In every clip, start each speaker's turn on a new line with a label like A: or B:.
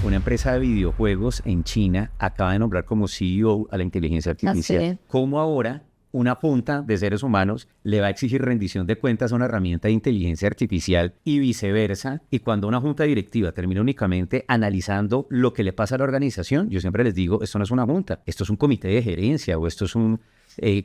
A: una empresa de videojuegos en China acaba de nombrar como CEO a la inteligencia artificial. ¿Cómo ahora una junta de seres humanos le va a exigir rendición de cuentas a una herramienta de inteligencia artificial y viceversa? Y cuando una junta directiva termina únicamente analizando lo que le pasa a la organización, yo siempre les digo, esto no es una junta, esto es un comité de gerencia o esto es un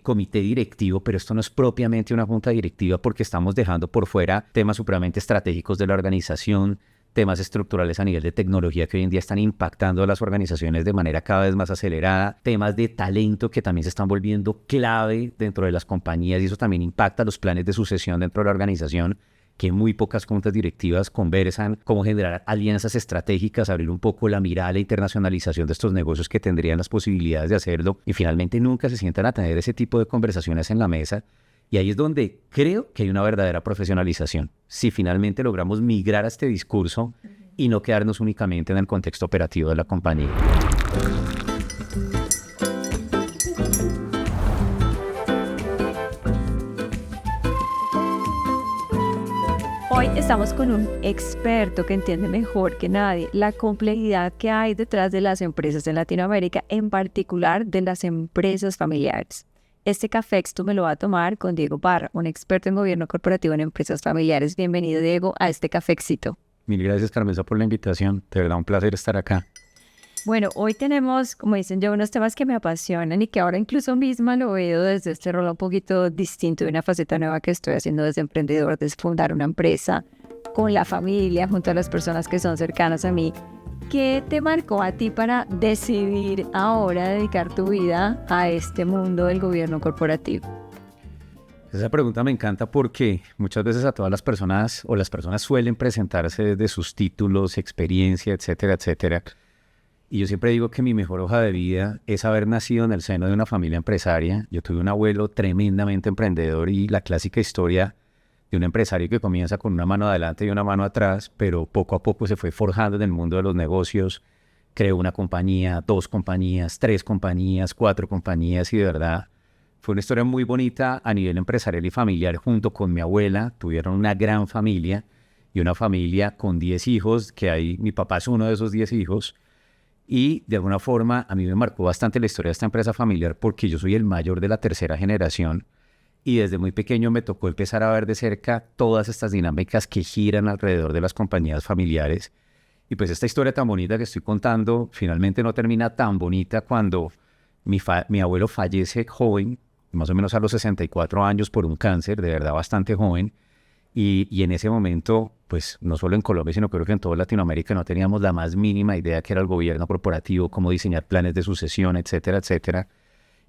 A: comité directivo, pero esto no es propiamente una junta directiva porque estamos dejando por fuera temas supremamente estratégicos de la organización, temas estructurales a nivel de tecnología que hoy en día están impactando a las organizaciones de manera cada vez más acelerada, temas de talento que también se están volviendo clave dentro de las compañías y eso también impacta los planes de sucesión dentro de la organización, que muy pocas juntas directivas conversan cómo generar alianzas estratégicas, abrir un poco la mirada a la internacionalización de estos negocios que tendrían las posibilidades de hacerlo y finalmente nunca se sientan a tener ese tipo de conversaciones en la mesa. Y ahí es donde creo que hay una verdadera profesionalización. Si finalmente logramos migrar a este discurso y no quedarnos únicamente en el contexto operativo de la compañía.
B: Hoy estamos con un experto que entiende mejor que nadie la complejidad que hay detrás de las empresas en Latinoamérica, en particular de las empresas familiares. Este Cafexto me lo va a tomar con Diego Parra, un experto en gobierno corporativo en empresas familiares. Bienvenido, Diego, a este Cafexito.
A: Mil gracias, Carmenza, por la invitación. De verdad, un placer estar acá.
B: Bueno, hoy tenemos, como dicen yo, unos temas que me apasionan y que ahora incluso misma lo veo desde este rol un poquito distinto de una faceta nueva que estoy haciendo desde emprendedor, desde fundar una empresa con la familia, junto a las personas que son cercanas a mí. ¿Qué te marcó a ti para decidir ahora dedicar tu vida a este mundo del gobierno corporativo?
A: Esa pregunta me encanta porque muchas veces a todas las personas o las personas suelen presentarse desde sus títulos, experiencia, etcétera, etcétera. Y yo siempre digo que mi mejor hoja de vida es haber nacido en el seno de una familia empresaria. Yo tuve un abuelo tremendamente emprendedor y la clásica historia de un empresario que comienza con una mano adelante y una mano atrás, pero poco a poco se fue forjando en el mundo de los negocios, creó una compañía, 2 compañías, 3 compañías, 4 compañías y de verdad fue una historia muy bonita a nivel empresarial y familiar. Junto con mi abuela tuvieron una gran familia y una familia con 10 hijos, que ahí mi papá es uno de esos 10 hijos y de alguna forma a mí me marcó bastante la historia de esta empresa familiar porque yo soy el mayor de la tercera generación. Y desde muy pequeño me tocó empezar a ver de cerca todas estas dinámicas que giran alrededor de las compañías familiares. Y pues esta historia tan bonita que estoy contando finalmente no termina tan bonita cuando mi abuelo fallece joven, más o menos a los 64 años por un cáncer, de verdad bastante joven. Y en ese momento, pues no solo en Colombia, sino creo que en toda Latinoamérica no teníamos la más mínima idea que era el gobierno corporativo, cómo diseñar planes de sucesión, etcétera, etcétera.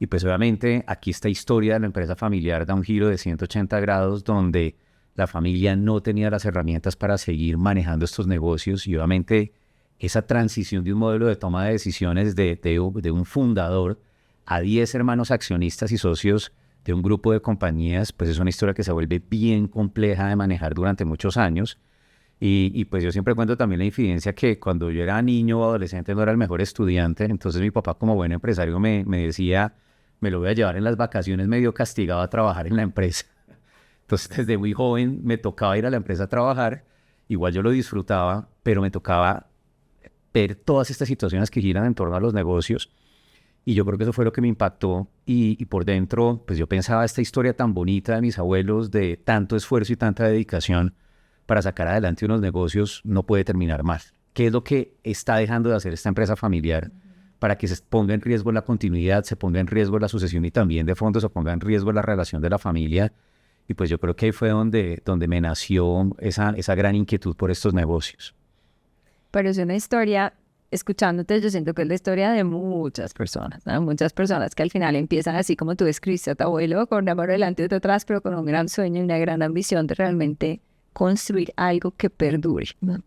A: Y pues obviamente aquí esta historia de la empresa familiar da un giro de 180 grados donde la familia no tenía las herramientas para seguir manejando estos negocios y obviamente esa transición de un modelo de toma de decisiones de un fundador a 10 hermanos accionistas y socios de un grupo de compañías, pues es una historia que se vuelve bien compleja de manejar durante muchos años. Y pues yo siempre cuento también la infidencia que cuando yo era niño o adolescente no era el mejor estudiante, entonces mi papá como buen empresario me decía, me lo voy a llevar en las vacaciones medio castigado a trabajar en la empresa. Entonces desde muy joven me tocaba ir a la empresa a trabajar, igual yo lo disfrutaba, pero me tocaba ver todas estas situaciones que giran en torno a los negocios y yo creo que eso fue lo que me impactó y por dentro pues yo pensaba esta historia tan bonita de mis abuelos, de tanto esfuerzo y tanta dedicación para sacar adelante unos negocios no puede terminar mal. ¿Qué es lo que está dejando de hacer esta empresa familiar para que se ponga en riesgo la continuidad, se ponga en riesgo la sucesión y también de fondo se ponga en riesgo la relación de la familia? Y pues yo creo que ahí fue donde me nació esa gran inquietud por estos negocios.
B: Pero es una historia, escuchándote, yo siento que es la historia de muchas personas, ¿no? Muchas personas que al final empiezan así como tú describiste a tu abuelo, con una mano delante y otra atrás, pero con un gran sueño y una gran ambición de realmente construir algo que perdure, ¿no?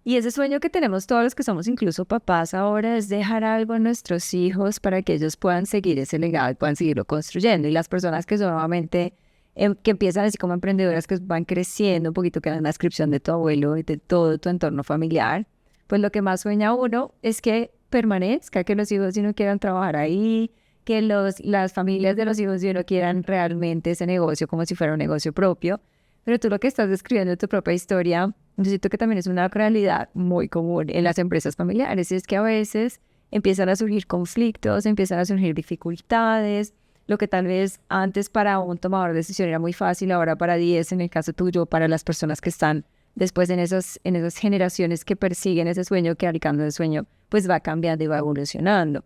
B: Y ese sueño que tenemos todos los que somos incluso papás ahora es dejar algo a nuestros hijos para que ellos puedan seguir ese legado y puedan seguirlo construyendo. Y las personas que son nuevamente, que empiezan así como emprendedoras, que van creciendo un poquito, que dan la descripción de tu abuelo y de todo tu entorno familiar, pues lo que más sueña uno es que permanezca, que los hijos de uno quieran trabajar ahí, que las familias de los hijos de uno quieran realmente ese negocio como si fuera un negocio propio. Pero tú lo que estás describiendo de tu propia historia, yo siento que también es una realidad muy común en las empresas familiares, y es que a veces empiezan a surgir conflictos, empiezan a surgir dificultades, lo que tal vez antes para un tomador de decisión era muy fácil, ahora para 10, en el caso tuyo, para las personas que están después en esas generaciones que persiguen ese sueño, que alcanzan ese sueño, pues va cambiando y va evolucionando.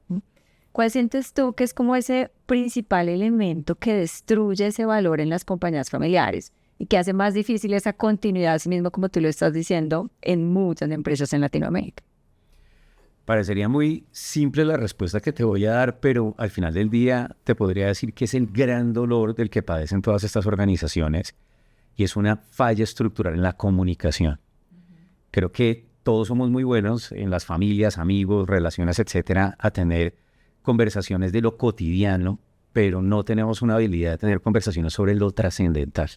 B: ¿Cuál sientes tú que es como ese principal elemento que destruye ese valor en las compañías familiares y que hace más difícil esa continuidad, así mismo como tú lo estás diciendo, en muchas empresas en Latinoamérica?
A: Parecería muy simple la respuesta que te voy a dar, pero al final del día te podría decir que es el gran dolor del que padecen todas estas organizaciones y es una falla estructural en la comunicación. Creo que todos somos muy buenos en las familias, amigos, relaciones, etcétera, a tener conversaciones de lo cotidiano, pero no tenemos una habilidad de tener conversaciones sobre lo trascendental.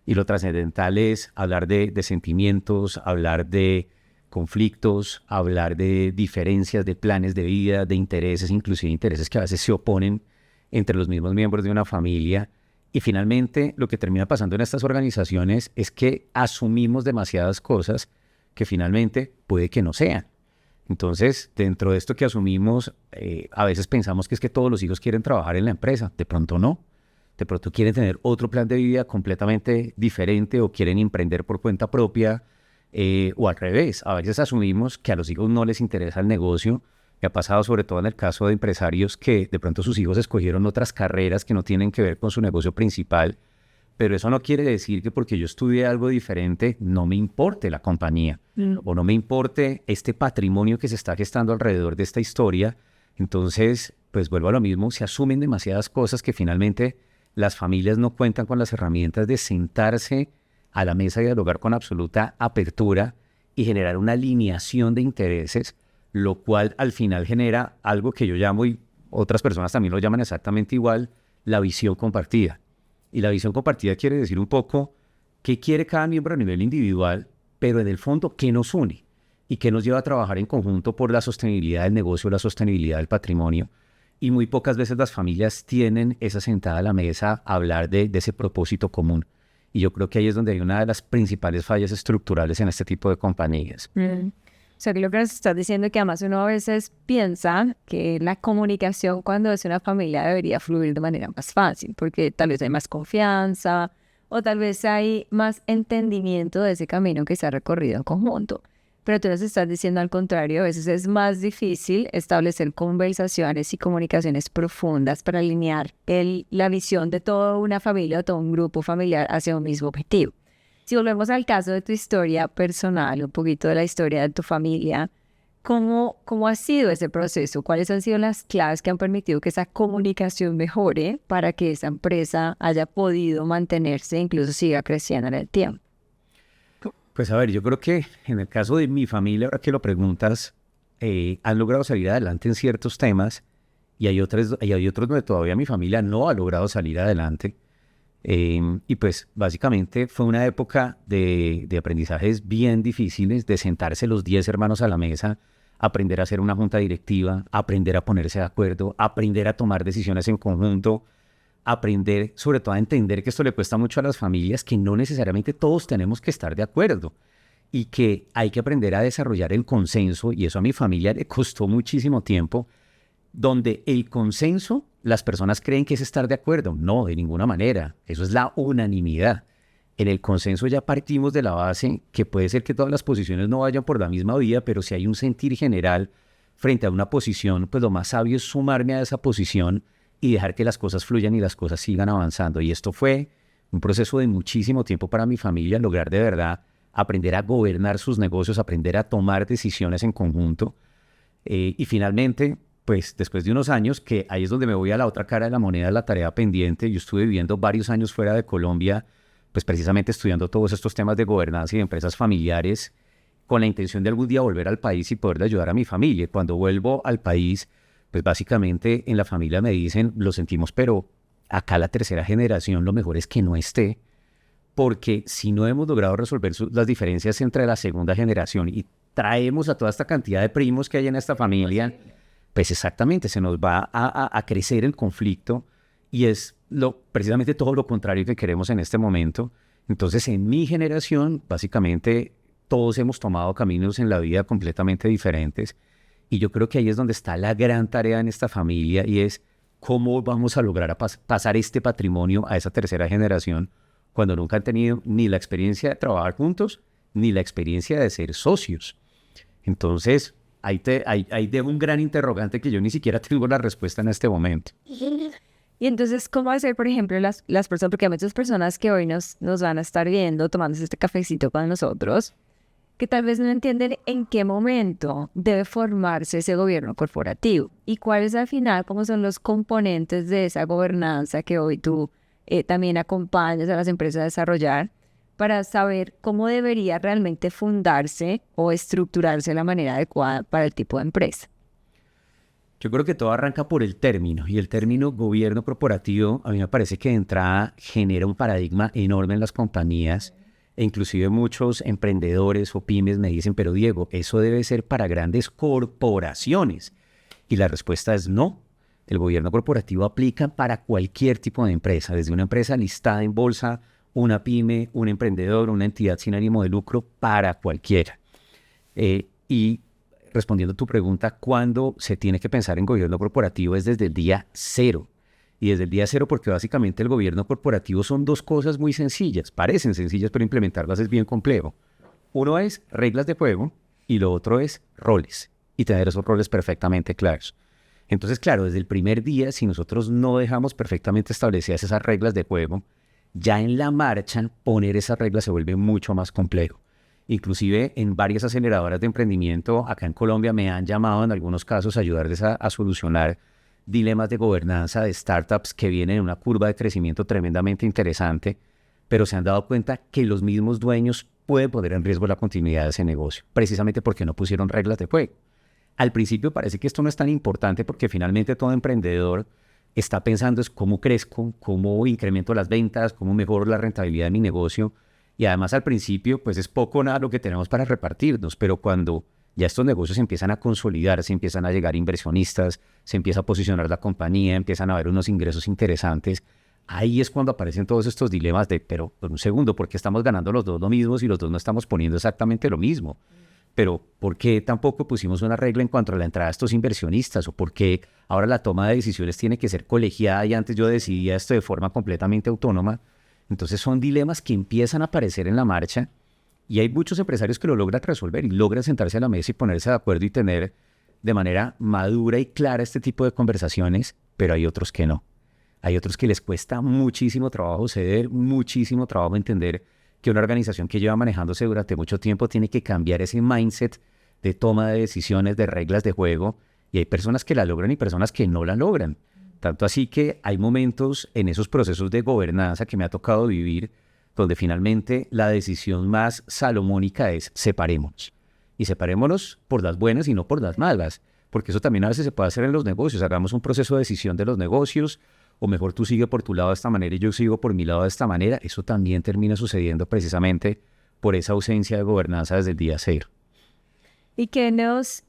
A: Y lo trascendental es hablar de sentimientos, hablar de conflictos, hablar de diferencias, de planes de vida, de intereses, inclusive intereses que a veces se oponen entre los mismos miembros de una familia. Y finalmente, lo que termina pasando en estas organizaciones es que asumimos demasiadas cosas que finalmente puede que no sean. Entonces, dentro de esto que asumimos, a veces pensamos que es que todos los hijos quieren trabajar en la empresa. De pronto no. De pronto quieren tener otro plan de vida completamente diferente o quieren emprender por cuenta propia o al revés. A veces asumimos que a los hijos no les interesa el negocio. Me ha pasado sobre todo en el caso de empresarios que de pronto sus hijos escogieron otras carreras que no tienen que ver con su negocio principal. Pero eso no quiere decir que porque yo estudié algo diferente no me importe la compañía o no me importe este patrimonio que se está gestando alrededor de esta historia. Entonces, pues vuelvo a lo mismo, se asumen demasiadas cosas que finalmente las familias no cuentan con las herramientas de sentarse a la mesa y dialogar con absoluta apertura y generar una alineación de intereses, lo cual al final genera algo que yo llamo, y otras personas también lo llaman exactamente igual, la visión compartida. Y la visión compartida quiere decir un poco qué quiere cada miembro a nivel individual, pero en el fondo qué nos une y qué nos lleva a trabajar en conjunto por la sostenibilidad del negocio, la sostenibilidad del patrimonio. Y muy pocas veces las familias tienen esa sentada a la mesa a hablar de ese propósito común. Y yo creo que ahí es donde hay una de las principales fallas estructurales en este tipo de compañías.
B: O sea, que lo que nos estás diciendo es que además uno a veces piensa que la comunicación cuando es una familia debería fluir de manera más fácil, porque tal vez hay más confianza o tal vez hay más entendimiento de ese camino que se ha recorrido en conjunto. Pero tú nos estás diciendo al contrario, a veces es más difícil establecer conversaciones y comunicaciones profundas para alinear la visión de toda una familia o todo un grupo familiar hacia un mismo objetivo. Si volvemos al caso de tu historia personal, un poquito de la historia de tu familia, ¿cómo ha sido ese proceso? ¿Cuáles han sido las claves que han permitido que esa comunicación mejore para que esa empresa haya podido mantenerse e incluso siga creciendo en el tiempo?
A: Pues a ver, yo creo que en el caso de mi familia, ahora que lo preguntas, han logrado salir adelante en ciertos temas y hay otros donde todavía mi familia no ha logrado salir adelante. Y pues básicamente fue una época de aprendizajes bien difíciles, de sentarse los 10 hermanos a la mesa, aprender a hacer una junta directiva, aprender a ponerse de acuerdo, aprender a tomar decisiones en conjunto, aprender sobre todo a entender que esto le cuesta mucho a las familias, que no necesariamente todos tenemos que estar de acuerdo y que hay que aprender a desarrollar el consenso, y eso a mi familia le costó muchísimo tiempo, donde el consenso, las personas creen que es estar de acuerdo. No, de ninguna manera. Eso es la unanimidad. En el consenso ya partimos de la base que puede ser que todas las posiciones no vayan por la misma vía, pero si hay un sentir general frente a una posición, pues lo más sabio es sumarme a esa posición y dejar que las cosas fluyan y las cosas sigan avanzando. Y esto fue un proceso de muchísimo tiempo para mi familia, lograr de verdad aprender a gobernar sus negocios, aprender a tomar decisiones en conjunto. Y finalmente, pues después de unos años, que ahí es donde me voy a la otra cara de la moneda, la tarea pendiente. Yo estuve viviendo varios años fuera de Colombia, pues precisamente estudiando todos estos temas de gobernanza y de empresas familiares, con la intención de algún día volver al país y poderle ayudar a mi familia. Cuando vuelvo al país, pues básicamente en la familia me dicen, lo sentimos, pero acá la tercera generación lo mejor es que no esté, porque si no hemos logrado resolver las diferencias entre la segunda generación y traemos a toda esta cantidad de primos que hay en esta familia, pues exactamente se nos va a crecer el conflicto y es precisamente todo lo contrario que queremos en este momento. Entonces, en mi generación, básicamente, todos hemos tomado caminos en la vida completamente diferentes y yo creo que ahí es donde está la gran tarea en esta familia y es cómo vamos a lograr pasar este patrimonio a esa tercera generación cuando nunca han tenido ni la experiencia de trabajar juntos ni la experiencia de ser socios. Entonces, ahí dejo un gran interrogante que yo ni siquiera tengo la respuesta en este momento.
B: Y entonces, ¿cómo hacer, por ejemplo, las personas? Porque hay muchas personas que hoy nos van a estar viendo, tomándose este cafecito con nosotros, que tal vez no entienden en qué momento debe formarse ese gobierno corporativo y cuáles al final, cómo son los componentes de esa gobernanza que hoy tú también acompañas a las empresas a desarrollar para saber cómo debería realmente fundarse o estructurarse de la manera adecuada para el tipo de empresa.
A: Yo creo que todo arranca por el término, y el término gobierno corporativo a mí me parece que de entrada genera un paradigma enorme en las compañías, e inclusive muchos emprendedores o pymes me dicen, pero Diego, eso debe ser para grandes corporaciones. Y la respuesta es no. El gobierno corporativo aplica para cualquier tipo de empresa, desde una empresa listada en bolsa, una pyme, un emprendedor, una entidad sin ánimo de lucro, para cualquiera. Y respondiendo a tu pregunta, ¿cuándo se tiene que pensar en gobierno corporativo? Es desde el día cero. Y desde el día cero porque básicamente el gobierno corporativo son dos cosas muy sencillas. Parecen sencillas, pero implementarlas es bien complejo. Uno es reglas de juego y lo otro es roles. Y tener esos roles perfectamente claros. Entonces, claro, desde el primer día, si nosotros no dejamos perfectamente establecidas esas reglas de juego, ya en la marcha poner esas reglas se vuelve mucho más complejo. Inclusive en varias aceleradoras de emprendimiento acá en Colombia me han llamado en algunos casos a ayudarles a solucionar dilemas de gobernanza de startups que vienen en una curva de crecimiento tremendamente interesante, pero se han dado cuenta que los mismos dueños pueden poner en riesgo la continuidad de ese negocio, precisamente porque no pusieron reglas de juego. Al principio parece que esto no es tan importante porque finalmente todo emprendedor está pensando es cómo crezco, cómo incremento las ventas, cómo mejoro la rentabilidad de mi negocio. Y además al principio pues es poco o nada lo que tenemos para repartirnos, pero cuando ya estos negocios empiezan a consolidarse, empiezan a llegar inversionistas, se empieza a posicionar la compañía, empiezan a haber unos ingresos interesantes, ahí es cuando aparecen todos estos dilemas de, pero por un segundo, ¿por qué estamos ganando los dos lo mismo si los dos no estamos poniendo exactamente lo mismo? Pero ¿por qué tampoco pusimos una regla en cuanto a la entrada de estos inversionistas? ¿O por qué ahora la toma de decisiones tiene que ser colegiada y antes yo decidía esto de forma completamente autónoma? Entonces son dilemas que empiezan a aparecer en la marcha y hay muchos empresarios que lo logran resolver y logran sentarse a la mesa y ponerse de acuerdo y tener de manera madura y clara este tipo de conversaciones, pero hay otros que no. Hay otros que les cuesta muchísimo trabajo ceder, muchísimo trabajo entender que una organización que lleva manejándose durante mucho tiempo tiene que cambiar ese mindset de toma de decisiones, de reglas de juego, y hay personas que la logran y personas que no la logran. Tanto así que hay momentos en esos procesos de gobernanza que me ha tocado vivir donde finalmente la decisión más salomónica es separémonos. Y separémonos por las buenas y no por las malas, porque eso también a veces se puede hacer en los negocios. Hagamos un proceso de decisión de los negocios, o mejor tú sigue por tu lado de esta manera y yo sigo por mi lado de esta manera. Eso también termina sucediendo precisamente por esa ausencia de gobernanza desde el día cero.
B: ¿Y qué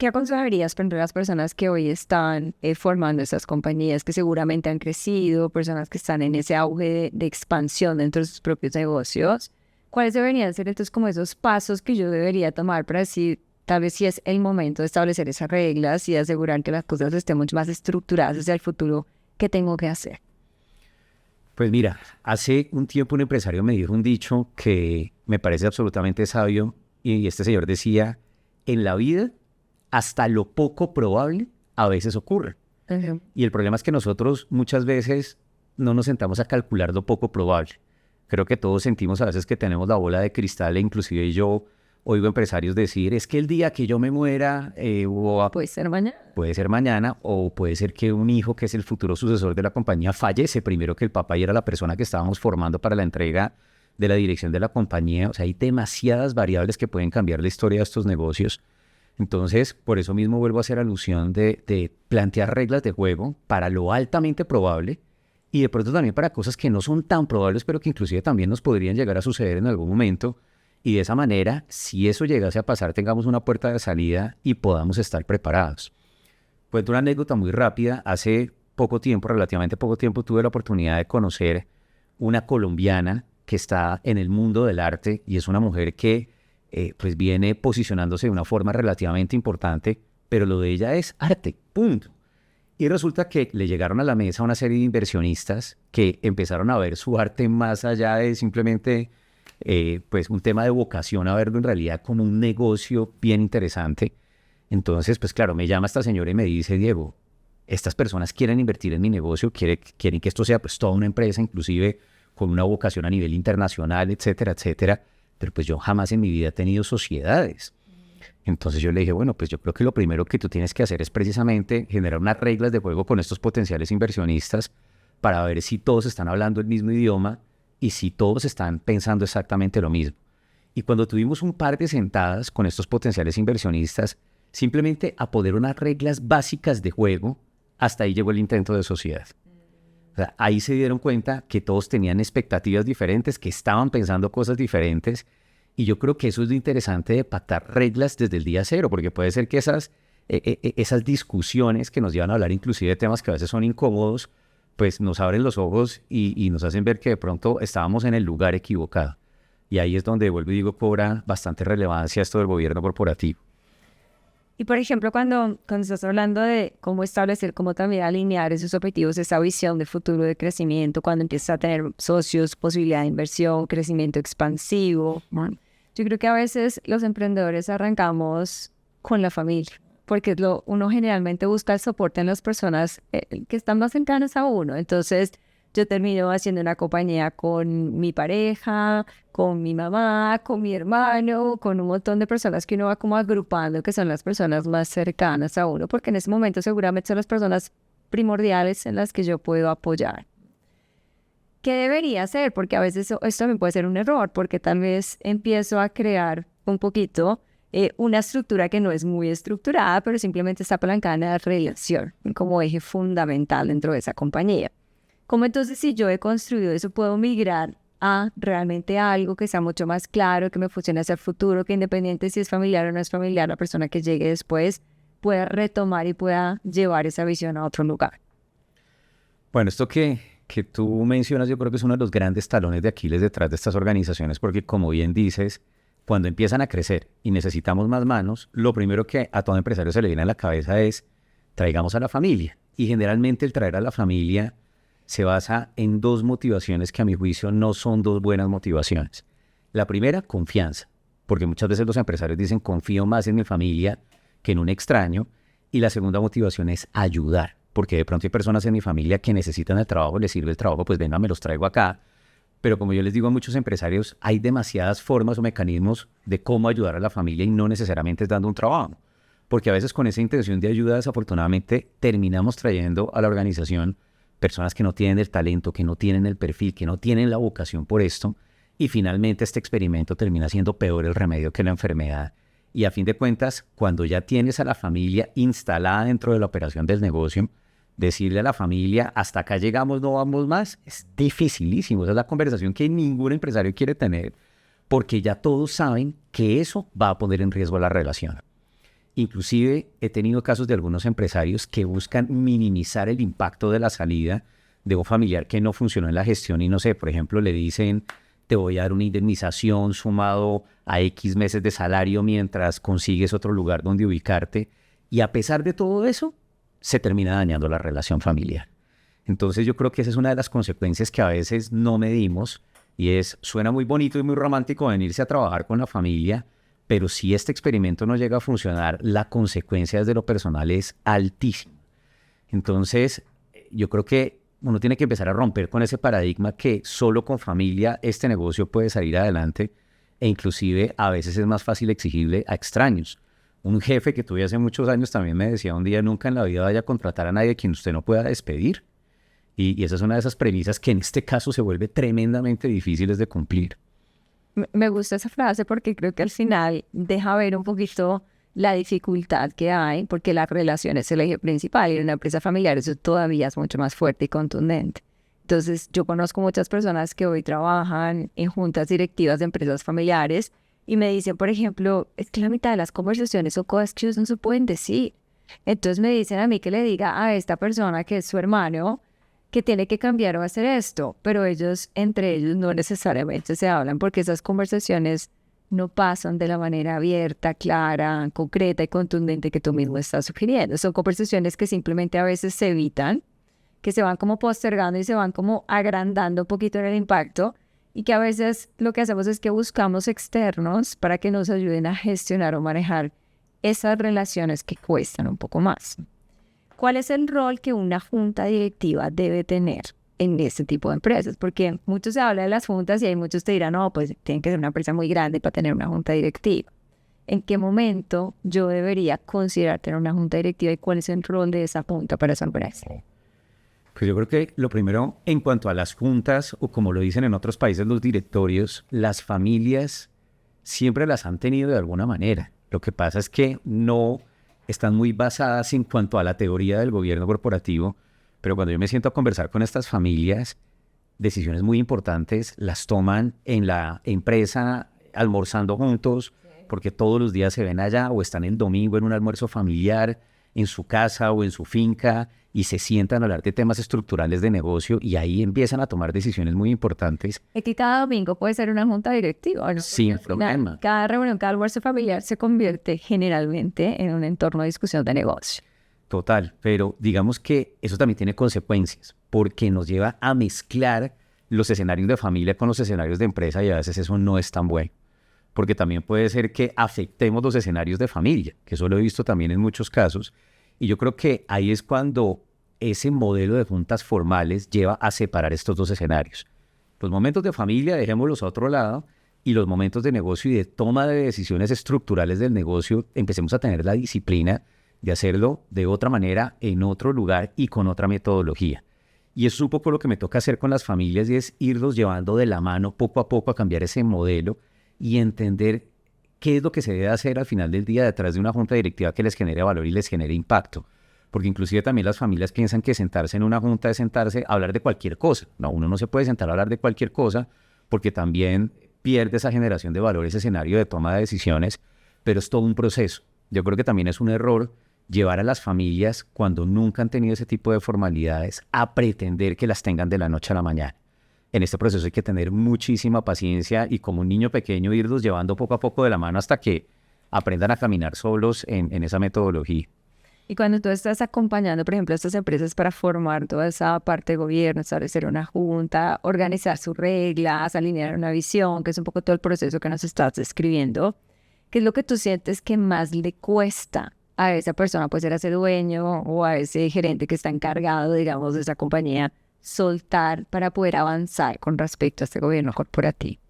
B: aconsejarías para las personas que hoy están formando esas compañías que seguramente han crecido, personas que están en ese auge de expansión dentro de sus propios negocios? ¿Cuáles deberían ser entonces como esos pasos que yo debería tomar para decir, tal vez si es el momento de establecer esas reglas y asegurar que las cosas estén mucho más estructuradas hacia el futuro? ¿Qué tengo que hacer?
A: Pues mira, hace un tiempo un empresario me dijo un dicho que me parece absolutamente sabio y este señor decía, en la vida hasta lo poco probable a veces ocurre. Uh-huh. Y el problema es que nosotros muchas veces no nos sentamos a calcular lo poco probable. Creo que todos sentimos a veces que tenemos la bola de cristal e inclusive yo oigo empresarios decir, es que el día que yo me muera...
B: puede ser mañana.
A: Puede ser mañana o puede ser que un hijo que es el futuro sucesor de la compañía fallece primero que el papá y era la persona que estábamos formando para la entrega de la dirección de la compañía. O sea, hay demasiadas variables que pueden cambiar la historia de estos negocios. Entonces, por eso mismo vuelvo a hacer alusión de plantear reglas de juego para lo altamente probable y de pronto también para cosas que no son tan probables, pero que inclusive también nos podrían llegar a suceder en algún momento. Y de esa manera, si eso llegase a pasar, tengamos una puerta de salida y podamos estar preparados. Cuento una anécdota muy rápida. Hace poco tiempo, relativamente poco tiempo, tuve la oportunidad de conocer una colombiana que está en el mundo del arte y es una mujer que pues viene posicionándose de una forma relativamente importante, pero lo de ella es arte, punto. Y resulta que le llegaron a la mesa una serie de inversionistas que empezaron a ver su arte más allá de simplemente pues un tema de vocación, a verlo en realidad como un negocio bien interesante. Entonces, pues claro, me llama esta señora y me dice, Diego, estas personas quieren invertir en mi negocio, quieren que esto sea pues toda una empresa, inclusive con una vocación a nivel internacional, etcétera, etcétera. Pero pues yo jamás en mi vida he tenido sociedades. Entonces yo le dije, bueno, pues yo creo que lo primero que tú tienes que hacer es precisamente generar unas reglas de juego con estos potenciales inversionistas para ver si todos están hablando el mismo idioma y si todos están pensando exactamente lo mismo. Y cuando tuvimos un par de sentadas con estos potenciales inversionistas, simplemente a poner unas reglas básicas de juego, hasta ahí llegó el intento de sociedad. O sea, ahí se dieron cuenta que todos tenían expectativas diferentes, que estaban pensando cosas diferentes. Y yo creo que eso es lo interesante de pactar reglas desde el día cero, porque puede ser que esas discusiones que nos llevan a hablar inclusive de temas que a veces son incómodos, pues nos abren los ojos y nos hacen ver que de pronto estábamos en el lugar equivocado. Y ahí es donde, vuelvo y digo, cobra bastante relevancia esto del gobierno corporativo.
B: Y por ejemplo, cuando estás hablando de cómo establecer, cómo también alinear esos objetivos, esa visión de futuro de crecimiento, cuando empiezas a tener socios, posibilidad de inversión, crecimiento expansivo, bueno, yo creo que a veces los emprendedores arrancamos con la familia, porque uno generalmente busca el soporte en las personas que están más cercanas a uno. Entonces, yo termino haciendo una compañía con mi pareja, con mi mamá, con mi hermano, con un montón de personas que uno va como agrupando, que son las personas más cercanas a uno, porque en ese momento seguramente son las personas primordiales en las que yo puedo apoyar. ¿Qué debería hacer? Porque a veces esto también puede ser un error, porque tal vez empiezo a crear un poquito una estructura que no es muy estructurada, pero simplemente está apalancada en la relación como eje fundamental dentro de esa compañía. ¿Cómo entonces, si yo he construido eso, puedo migrar a realmente algo que sea mucho más claro, que me funcione hacia el futuro, que independiente si es familiar o no es familiar, la persona que llegue después pueda retomar y pueda llevar esa visión a otro lugar?
A: Bueno, esto que tú mencionas, yo creo que es uno de los grandes talones de Aquiles detrás de estas organizaciones, porque como bien dices, cuando empiezan a crecer y necesitamos más manos, lo primero que a todo empresario se le viene a la cabeza es traigamos a la familia. Y generalmente el traer a la familia se basa en dos motivaciones que a mi juicio no son dos buenas motivaciones. La primera, confianza, porque muchas veces los empresarios dicen confío más en mi familia que en un extraño. Y la segunda motivación es ayudar, porque de pronto hay personas en mi familia que necesitan el trabajo, les sirve el trabajo, pues venga, me los traigo acá. Pero como yo les digo a muchos empresarios, hay demasiadas formas o mecanismos de cómo ayudar a la familia y no necesariamente es dando un trabajo. Porque a veces con esa intención de ayuda, desafortunadamente, terminamos trayendo a la organización personas que no tienen el talento, que no tienen el perfil, que no tienen la vocación por esto, y finalmente este experimento termina siendo peor el remedio que la enfermedad. Y a fin de cuentas, cuando ya tienes a la familia instalada dentro de la operación del negocio, decirle a la familia, hasta acá llegamos, no vamos más, es dificilísimo. Esa es la conversación que ningún empresario quiere tener, porque ya todos saben que eso va a poner en riesgo la relación. Inclusive he tenido casos de algunos empresarios que buscan minimizar el impacto de la salida de un familiar que no funcionó en la gestión y no sé, por ejemplo, le dicen te voy a dar una indemnización sumado a X meses de salario mientras consigues otro lugar donde ubicarte, y a pesar de todo eso, se termina dañando la relación familiar. Entonces yo creo que esa es una de las consecuencias que a veces no medimos, y suena muy bonito y muy romántico venirse a trabajar con la familia, pero si este experimento no llega a funcionar, la consecuencia desde lo personal es altísima. Entonces, yo creo que uno tiene que empezar a romper con ese paradigma que solo con familia este negocio puede salir adelante, e inclusive a veces es más fácil exigirle a extraños. Un jefe que tuve hace muchos años también me decía un día, nunca en la vida vaya a contratar a nadie a quien usted no pueda despedir. Y esa es una de esas premisas que en este caso se vuelve tremendamente difíciles de cumplir.
B: Me gusta esa frase porque creo que al final deja ver un poquito la dificultad que hay, porque la relación es el eje principal y en una empresa familiar eso todavía es mucho más fuerte y contundente. Entonces, yo conozco muchas personas que hoy trabajan en juntas directivas de empresas familiares y me dicen, por ejemplo, es que la mitad de las conversaciones son cosas que ellos no se pueden decir. Entonces me dicen a mí que le diga a esta persona que es su hermano, que tiene que cambiar o hacer esto, pero ellos, entre ellos, no necesariamente se hablan porque esas conversaciones no pasan de la manera abierta, clara, concreta y contundente que tú mismo estás sugiriendo. Son conversaciones que simplemente a veces se evitan, que se van como postergando y se van como agrandando un poquito en el impacto, y que a veces lo que hacemos es que buscamos externos para que nos ayuden a gestionar o manejar esas relaciones que cuestan un poco más. ¿Cuál es el rol que una junta directiva debe tener en este tipo de empresas? Porque mucho se habla de las juntas y hay muchos te dirán, no, pues tienen que ser una empresa muy grande para tener una junta directiva. ¿En qué momento yo debería considerar tener una junta directiva y cuál es el rol de esa junta para esa empresa?
A: Pues yo creo que lo primero, en cuanto a las juntas, o como lo dicen en otros países los directorios, las familias siempre las han tenido de alguna manera. Lo que pasa es que no están muy basadas en cuanto a la teoría del gobierno corporativo, pero cuando yo me siento a conversar con estas familias, decisiones muy importantes las toman en la empresa, almorzando juntos, porque todos los días se ven allá, o están el domingo en un almuerzo familiar, en su casa o en su finca, y se sientan a hablar de temas estructurales de negocio, y ahí empiezan a tomar decisiones muy importantes.
B: Es que cada domingo puede ser una junta directiva, ¿no?
A: Sin problema.
B: Cada reunión, cada almuerzo familiar se convierte generalmente en un entorno de discusión de negocio.
A: Total, pero digamos que eso también tiene consecuencias, porque nos lleva a mezclar los escenarios de familia con los escenarios de empresa, y a veces eso no es tan bueno, porque también puede ser que afectemos los escenarios de familia, que eso lo he visto también en muchos casos, y yo creo que ahí es cuando ese modelo de juntas formales lleva a separar estos dos escenarios. Los momentos de familia dejémoslos a otro lado, y los momentos de negocio y de toma de decisiones estructurales del negocio empecemos a tener la disciplina de hacerlo de otra manera, en otro lugar y con otra metodología. Y eso es un poco lo que me toca hacer con las familias, y es irlos llevando de la mano poco a poco a cambiar ese modelo y entender qué es lo que se debe hacer al final del día detrás de una junta directiva que les genere valor y les genere impacto. Porque inclusive también las familias piensan que sentarse en una junta es sentarse a hablar de cualquier cosa. No, uno no se puede sentar a hablar de cualquier cosa, porque también pierde esa generación de valor, ese escenario de toma de decisiones, pero es todo un proceso. Yo creo que también es un error llevar a las familias, cuando nunca han tenido ese tipo de formalidades, a pretender que las tengan de la noche a la mañana. En este proceso hay que tener muchísima paciencia y, como un niño pequeño, irlos llevando poco a poco de la mano hasta que aprendan a caminar solos en esa metodología.
B: Y cuando tú estás acompañando, por ejemplo, a estas empresas para formar toda esa parte de gobierno, establecer una junta, organizar sus reglas, alinear una visión, que es un poco todo el proceso que nos estás describiendo, ¿qué es lo que tú sientes que más le cuesta a esa persona, puede ser a ese dueño o a ese gerente que está encargado, digamos, de esa compañía, soltar para poder avanzar con respecto a este gobierno corporativo?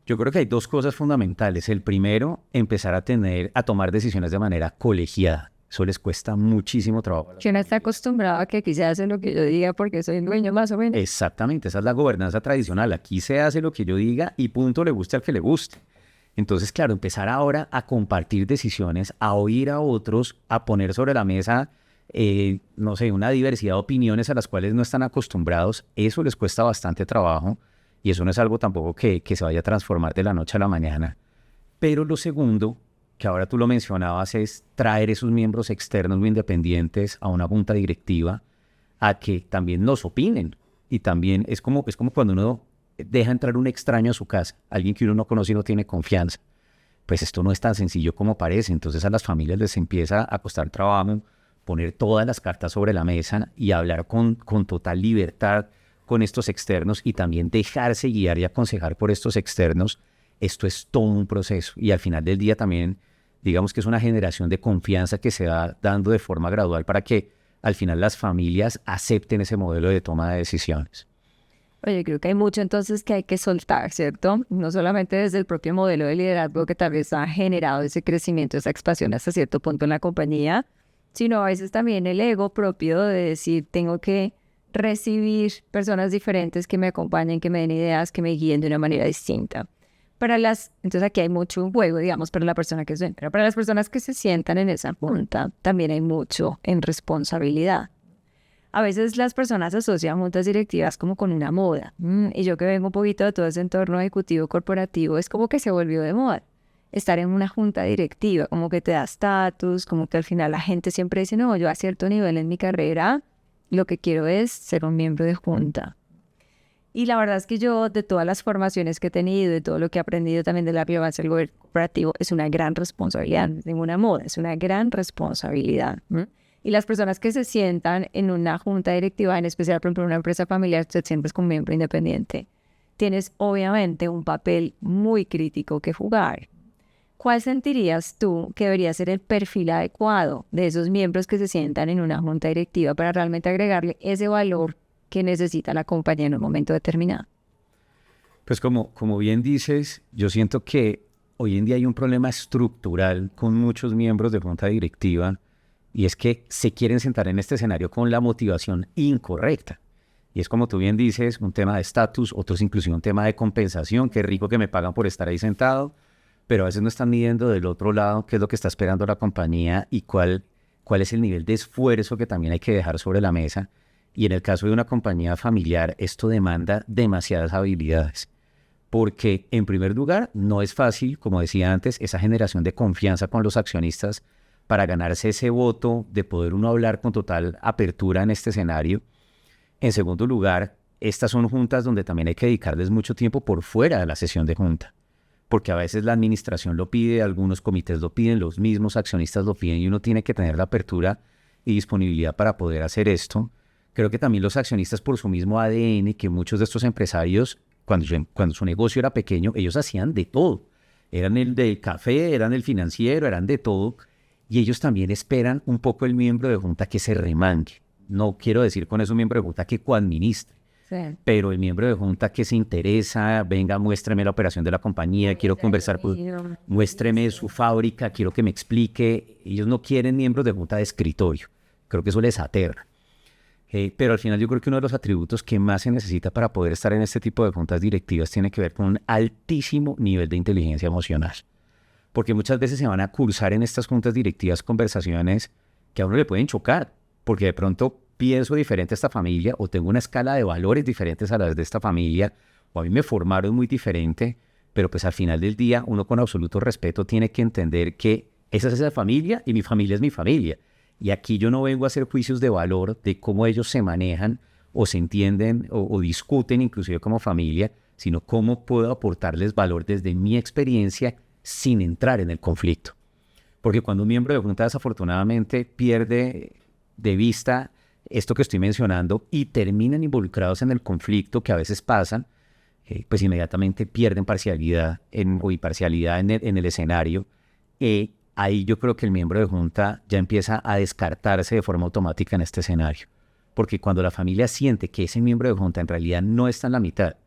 A: Yo creo que hay dos cosas fundamentales. El primero, empezar a tomar decisiones de manera colegiada. Eso les cuesta muchísimo trabajo.
B: Que uno está acostumbrado a que aquí se hace lo que yo diga porque soy el dueño, más o menos.
A: Exactamente, esa es la gobernanza tradicional. Aquí se hace lo que yo diga y punto, le guste al que le guste. Entonces, claro, empezar ahora a compartir decisiones, a oír a otros, a poner sobre la mesa, no sé, una diversidad de opiniones a las cuales no están acostumbrados, eso les cuesta bastante trabajo, y eso no es algo tampoco que se vaya a transformar de la noche a la mañana. Pero lo segundo, que ahora tú lo mencionabas, es traer esos miembros externos muy independientes a una junta directiva, a que también nos opinen. Y también es como cuando uno deja entrar un extraño a su casa, alguien que uno no conoce y no tiene confianza. Pues esto no es tan sencillo como parece. Entonces a las familias les empieza a costar trabajo poner todas las cartas sobre la mesa y hablar con total libertad con estos externos, y también dejarse guiar y aconsejar por estos externos. Esto es todo un proceso, y al final del día también, digamos que es una generación de confianza que se va dando de forma gradual para que al final las familias acepten ese modelo de toma de decisiones.
B: Oye, creo que hay mucho entonces que hay que soltar, ¿cierto? No solamente desde el propio modelo de liderazgo que tal vez ha generado ese crecimiento, esa expansión hasta cierto punto en la compañía, sino a veces también el ego propio de decir, tengo que recibir personas diferentes que me acompañen, que me den ideas, que me guíen de una manera distinta. Entonces aquí hay mucho juego, digamos, para la persona que suena, pero para las personas que se sientan en esa junta, también hay mucho en responsabilidad. A veces las personas asocian juntas directivas como con una moda. Y yo que vengo un poquito de todo ese entorno ejecutivo corporativo, es como que se volvió de moda estar en una junta directiva, como que te da estatus, como que al final la gente siempre dice, no, yo a cierto nivel en mi carrera lo que quiero es ser un miembro de junta. Y la verdad es que yo, de todas las formaciones que he tenido, de todo lo que he aprendido también de la relevancia del gobierno corporativo, es una gran responsabilidad, no es ninguna moda, es una gran responsabilidad. Y las personas que se sientan en una junta directiva, en especial, por ejemplo, en una empresa familiar, te sientes como miembro independiente, tienes obviamente un papel muy crítico que jugar. ¿Cuál sentirías tú que debería ser el perfil adecuado de esos miembros que se sientan en una junta directiva para realmente agregarle ese valor que necesita la compañía en un momento determinado?
A: Pues como bien dices, yo siento que hoy en día hay un problema estructural con muchos miembros de junta directiva y es que se quieren sentar en este escenario con la motivación incorrecta. Y es como tú bien dices, un tema de estatus, otros inclusive un tema de compensación, qué rico que me pagan por estar ahí sentado, pero a veces no están midiendo del otro lado qué es lo que está esperando la compañía y cuál es el nivel de esfuerzo que también hay que dejar sobre la mesa. Y en el caso de una compañía familiar, esto demanda demasiadas habilidades. Porque, en primer lugar, no es fácil, como decía antes, esa generación de confianza con los accionistas para ganarse ese voto de poder uno hablar con total apertura en este escenario. En segundo lugar, estas son juntas donde también hay que dedicarles mucho tiempo por fuera de la sesión de junta. Porque a veces la administración lo pide, algunos comités lo piden, los mismos accionistas lo piden y uno tiene que tener la apertura y disponibilidad para poder hacer esto. Creo que también los accionistas por su mismo ADN, que muchos de estos empresarios, cuando su negocio era pequeño, ellos hacían de todo. Eran el del café, eran el financiero, eran de todo. Y ellos también esperan un poco el miembro de junta que se remangue. No quiero decir con eso un miembro de junta que coadministre, sí, pero el miembro de junta que se interesa, venga, muéstreme la operación de la compañía, quiero conversar, muéstreme su fábrica, quiero que me explique. Ellos no quieren miembros de junta de escritorio. Creo que eso les aterra. Pero al final yo creo que uno de los atributos que más se necesita para poder estar en este tipo de juntas directivas tiene que ver con un altísimo nivel de inteligencia emocional. Porque muchas veces se van a cursar en estas juntas directivas conversaciones que a uno le pueden chocar, porque de pronto pienso diferente a esta familia o tengo una escala de valores diferentes a las de esta familia o a mí me formaron muy diferente, pero pues al final del día uno con absoluto respeto tiene que entender que esa es esa familia y mi familia es mi familia. Y aquí yo no vengo a hacer juicios de valor de cómo ellos se manejan o se entienden o discuten inclusive como familia, sino cómo puedo aportarles valor desde mi experiencia sin entrar en el conflicto. Porque cuando un miembro de junta desafortunadamente pierde de vista esto que estoy mencionando y terminan involucrados en el conflicto que a veces pasan, pues inmediatamente pierden parcialidad o imparcialidad en el escenario. Ahí yo creo que el miembro de junta ya empieza a descartarse de forma automática en este escenario. Porque cuando la familia siente que ese miembro de junta en realidad no está en la mitad,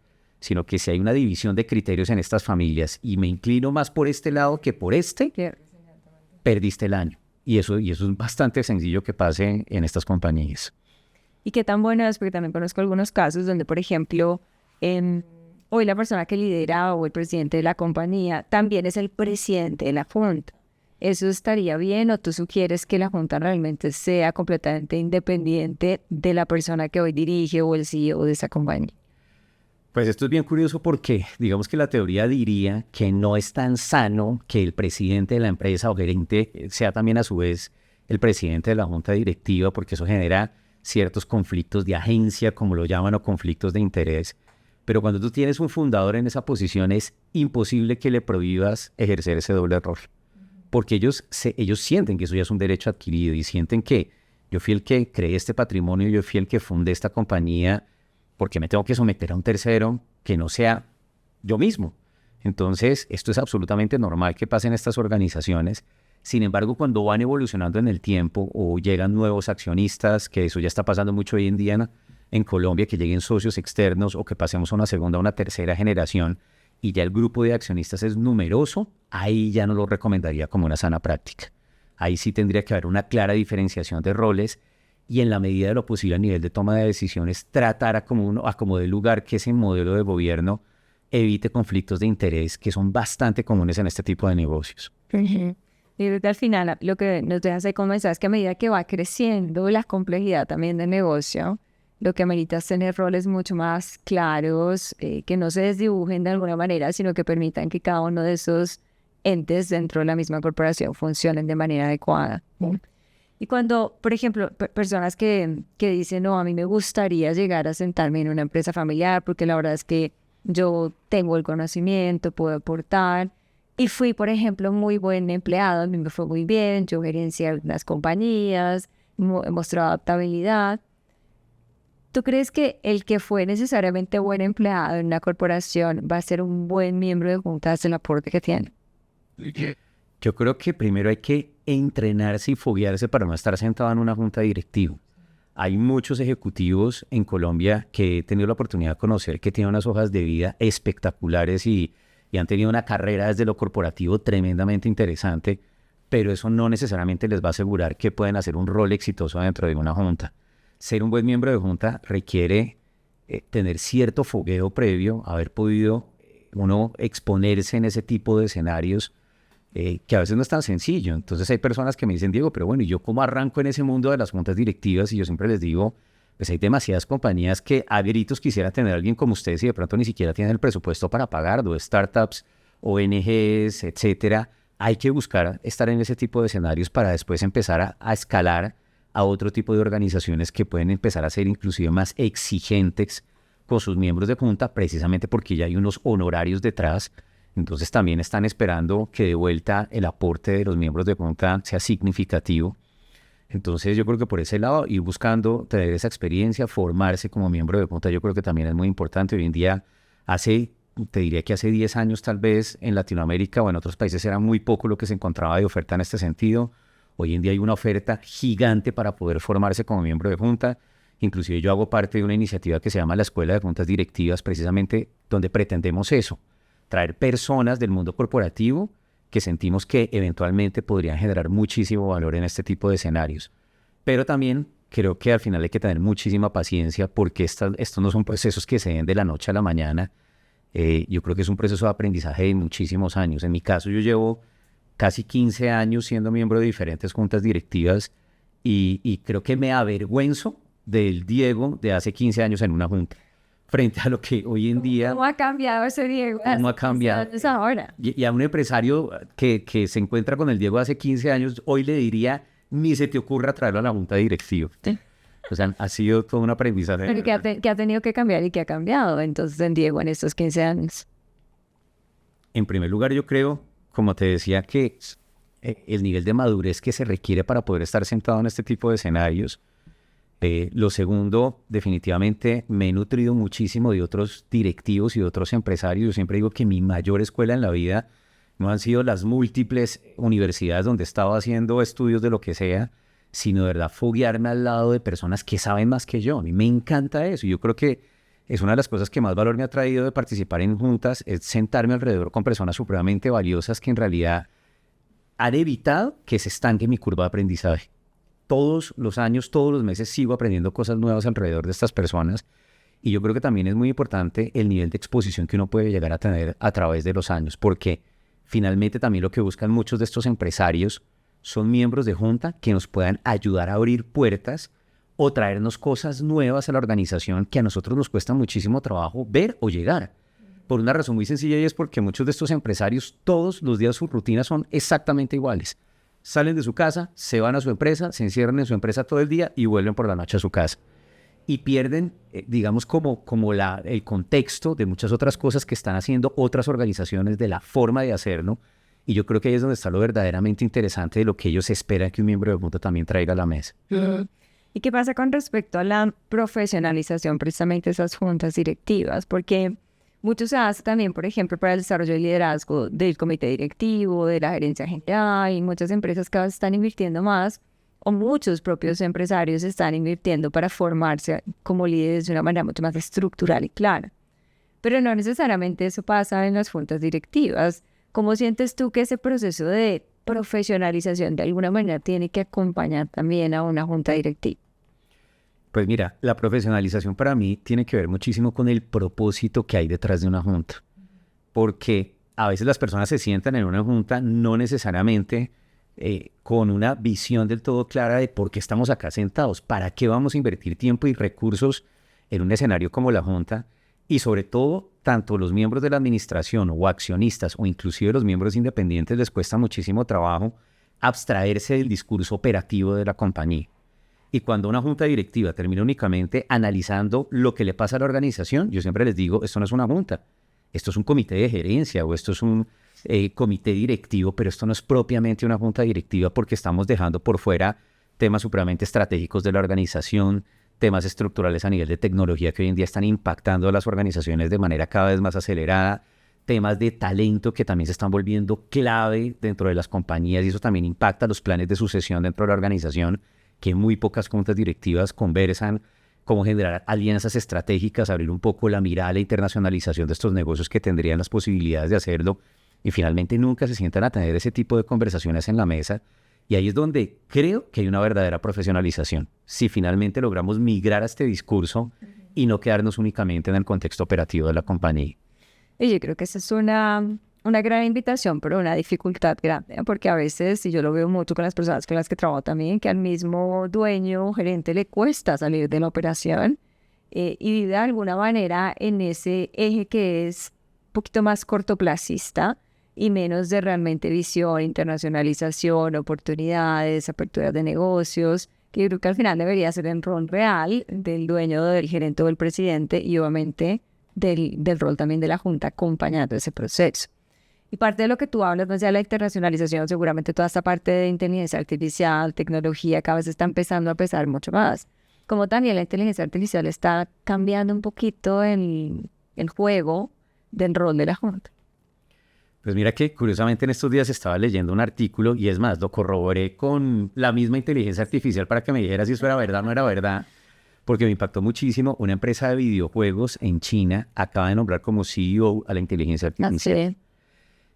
A: sino que si hay una división de criterios en estas familias y me inclino más por este lado que por este, perdiste el año. Y eso es bastante sencillo que pase en estas compañías.
B: ¿Y qué tan bueno es? Porque también conozco algunos casos donde, por ejemplo, hoy la persona que lidera o el presidente de la compañía también es el presidente de la junta. ¿Eso estaría bien o tú sugieres que la junta realmente sea completamente independiente de la persona que hoy dirige o el CEO de esa compañía?
A: Pues esto es bien curioso porque digamos que la teoría diría que no es tan sano que el presidente de la empresa o gerente sea también a su vez el presidente de la junta directiva, porque eso genera ciertos conflictos de agencia, como lo llaman, o conflictos de interés. Pero cuando tú tienes un fundador en esa posición es imposible que le prohíbas ejercer ese doble rol. Porque ellos sienten que eso ya es un derecho adquirido y sienten que yo fui el que creé este patrimonio, yo fui el que fundé esta compañía, porque me tengo que someter a un tercero que no sea yo mismo. Entonces, esto es absolutamente normal que pase en estas organizaciones. Sin embargo, cuando van evolucionando en el tiempo o llegan nuevos accionistas, que eso ya está pasando mucho hoy en día en Colombia, que lleguen socios externos o que pasemos a una segunda o una tercera generación, y ya el grupo de accionistas es numeroso, ahí ya no lo recomendaría como una sana práctica. Ahí sí tendría que haber una clara diferenciación de roles y en la medida de lo posible a nivel de toma de decisiones tratar a como de lugar que ese modelo de gobierno evite conflictos de interés que son bastante comunes en este tipo de negocios.
B: Y desde al final lo que nos deja de comenzar es que a medida que va creciendo la complejidad también del negocio, lo que amerita es tener roles mucho más claros, que no se desdibujen de alguna manera, sino que permitan que cada uno de esos entes dentro de la misma corporación funcionen de manera adecuada. Y cuando, por ejemplo, personas que dicen, no, a mí me gustaría llegar a sentarme en una empresa familiar porque la verdad es que yo tengo el conocimiento, puedo aportar. Y fui, por ejemplo, muy buen empleado, a mí me fue muy bien, yo gerencié algunas compañías, he mostrado adaptabilidad. ¿Tú crees que el que fue necesariamente buen empleado en una corporación va a ser un buen miembro de juntas el aporte que tiene?
A: Yo creo que primero hay que entrenarse y foguearse para no estar sentado en una junta directiva. Hay muchos ejecutivos en Colombia que he tenido la oportunidad de conocer que tienen unas hojas de vida espectaculares y han tenido una carrera desde lo corporativo tremendamente interesante, pero eso no necesariamente les va a asegurar que pueden hacer un rol exitoso dentro de una junta. Ser un buen miembro de junta requiere tener cierto fogueo previo, haber podido uno exponerse en ese tipo de escenarios que a veces no es tan sencillo. Entonces hay personas que me dicen, Diego, pero bueno, ¿y yo cómo arranco en ese mundo de las juntas directivas? Y yo siempre les digo, pues hay demasiadas compañías que a gritos quisiera tener a alguien como ustedes y de pronto ni siquiera tienen el presupuesto para pagarlo, startups, ONGs, etcétera. Hay que buscar estar en ese tipo de escenarios para después empezar a escalar a otro tipo de organizaciones que pueden empezar a ser inclusive más exigentes con sus miembros de junta, precisamente porque ya hay unos honorarios detrás. Entonces también están esperando que de vuelta el aporte de los miembros de junta sea significativo. Entonces yo creo que por ese lado, ir buscando tener esa experiencia, formarse como miembro de junta, yo creo que también es muy importante. Hoy en día, te diría que hace 10 años tal vez en Latinoamérica o en otros países era muy poco lo que se encontraba de oferta en este sentido. Hoy en día hay una oferta gigante para poder formarse como miembro de junta. Inclusive yo hago parte de una iniciativa que se llama la Escuela de Juntas Directivas, precisamente donde pretendemos eso, traer personas del mundo corporativo que sentimos que eventualmente podrían generar muchísimo valor en este tipo de escenarios. Pero también creo que al final hay que tener muchísima paciencia porque estos no son procesos que se den de la noche a la mañana. Yo creo que es un proceso de aprendizaje de muchísimos años. En mi caso, yo llevo casi 15 años siendo miembro de diferentes juntas directivas y creo que me avergüenzo del Diego de hace 15 años en una junta, frente a lo que hoy en día...
B: ¿Cómo ha cambiado ese Diego?
A: ¿Cómo ha cambiado?
B: Ahora.
A: Y a un empresario que se encuentra con el Diego hace 15 años, hoy le diría, ni se te ocurra traerlo a la junta directiva.
B: Sí.
A: O sea, ha sido todo un aprendizaje.
B: Pero que ha tenido que cambiar y que ha cambiado entonces en Diego en estos 15 años.
A: En primer lugar, yo creo, como te decía, que el nivel de madurez que se requiere para poder estar sentado en este tipo de escenarios. Lo segundo, definitivamente me he nutrido muchísimo de otros directivos y de otros empresarios. Yo siempre digo que mi mayor escuela en la vida no han sido las múltiples universidades donde he estado haciendo estudios de lo que sea, sino de verdad foguearme al lado de personas que saben más que yo. A mí me encanta eso. Yo creo que es una de las cosas que más valor me ha traído de participar en juntas, es sentarme alrededor con personas supremamente valiosas que en realidad han evitado que se estanque mi curva de aprendizaje. Todos los años, todos los meses sigo aprendiendo cosas nuevas alrededor de estas personas y yo creo que también es muy importante el nivel de exposición que uno puede llegar a tener a través de los años, porque finalmente también lo que buscan muchos de estos empresarios son miembros de junta que nos puedan ayudar a abrir puertas o traernos cosas nuevas a la organización que a nosotros nos cuesta muchísimo trabajo ver o llegar. Por una razón muy sencilla y es porque muchos de estos empresarios todos los días sus rutinas son exactamente iguales. Salen de su casa, se van a su empresa, se encierran en su empresa todo el día y vuelven por la noche a su casa. Y pierden, digamos, como el contexto de muchas otras cosas que están haciendo otras organizaciones, de la forma de hacerlo. Y yo creo que ahí es donde está lo verdaderamente interesante de lo que ellos esperan que un miembro de junta también traiga a la mesa.
B: ¿Y qué pasa con respecto a la profesionalización precisamente de esas juntas directivas? Porque mucho se hace también, por ejemplo, para el desarrollo del liderazgo del comité directivo, de la gerencia general, y muchas empresas cada vez están invirtiendo más, o muchos propios empresarios están invirtiendo para formarse como líderes de una manera mucho más estructural y clara. Pero no necesariamente eso pasa en las juntas directivas. ¿Cómo sientes tú que ese proceso de profesionalización de alguna manera tiene que acompañar también a una junta directiva?
A: Pues mira, la profesionalización para mí tiene que ver muchísimo con el propósito que hay detrás de una junta. Porque a veces las personas se sientan en una junta no necesariamente con una visión del todo clara de por qué estamos acá sentados, para qué vamos a invertir tiempo y recursos en un escenario como la junta. Y sobre todo, tanto los miembros de la administración o accionistas o inclusive los miembros independientes les cuesta muchísimo trabajo abstraerse del discurso operativo de la compañía. Y cuando una junta directiva termina únicamente analizando lo que le pasa a la organización, yo siempre les digo, esto no es una junta, esto es un comité de gerencia o esto es un comité directivo, pero esto no es propiamente una junta directiva porque estamos dejando por fuera temas supremamente estratégicos de la organización, temas estructurales a nivel de tecnología que hoy en día están impactando a las organizaciones de manera cada vez más acelerada, temas de talento que también se están volviendo clave dentro de las compañías y eso también impacta los planes de sucesión dentro de la organización, que muy pocas juntas directivas conversan cómo generar alianzas estratégicas, abrir un poco la mirada a la internacionalización de estos negocios que tendrían las posibilidades de hacerlo y finalmente nunca se sientan a tener ese tipo de conversaciones en la mesa. Y ahí es donde creo que hay una verdadera profesionalización. Si finalmente logramos migrar a este discurso y no quedarnos únicamente en el contexto operativo de la compañía.
B: Y yo creo que esa es una gran invitación, pero una dificultad grande, ¿no? Porque a veces, y yo lo veo mucho con las personas con las que trabajo también, que al mismo dueño o gerente le cuesta salir de la operación y vive de alguna manera en ese eje que es un poquito más cortoplacista y menos de realmente visión, internacionalización, oportunidades, aperturas de negocios, que yo creo que al final debería ser el rol real del dueño, del gerente o del presidente y obviamente del rol también de la junta acompañando ese proceso. Y parte de lo que tú hablas, más allá de la internacionalización, seguramente toda esta parte de inteligencia artificial, tecnología, cada vez está empezando a pesar mucho más. Como también la inteligencia artificial está cambiando un poquito el juego del rol de la junta.
A: Pues mira que curiosamente en estos días estaba leyendo un artículo y es más, lo corroboré con la misma inteligencia artificial para que me dijera si eso era verdad o no era verdad, porque me impactó muchísimo. Una empresa de videojuegos en China acaba de nombrar como CEO a la inteligencia artificial.
B: Así.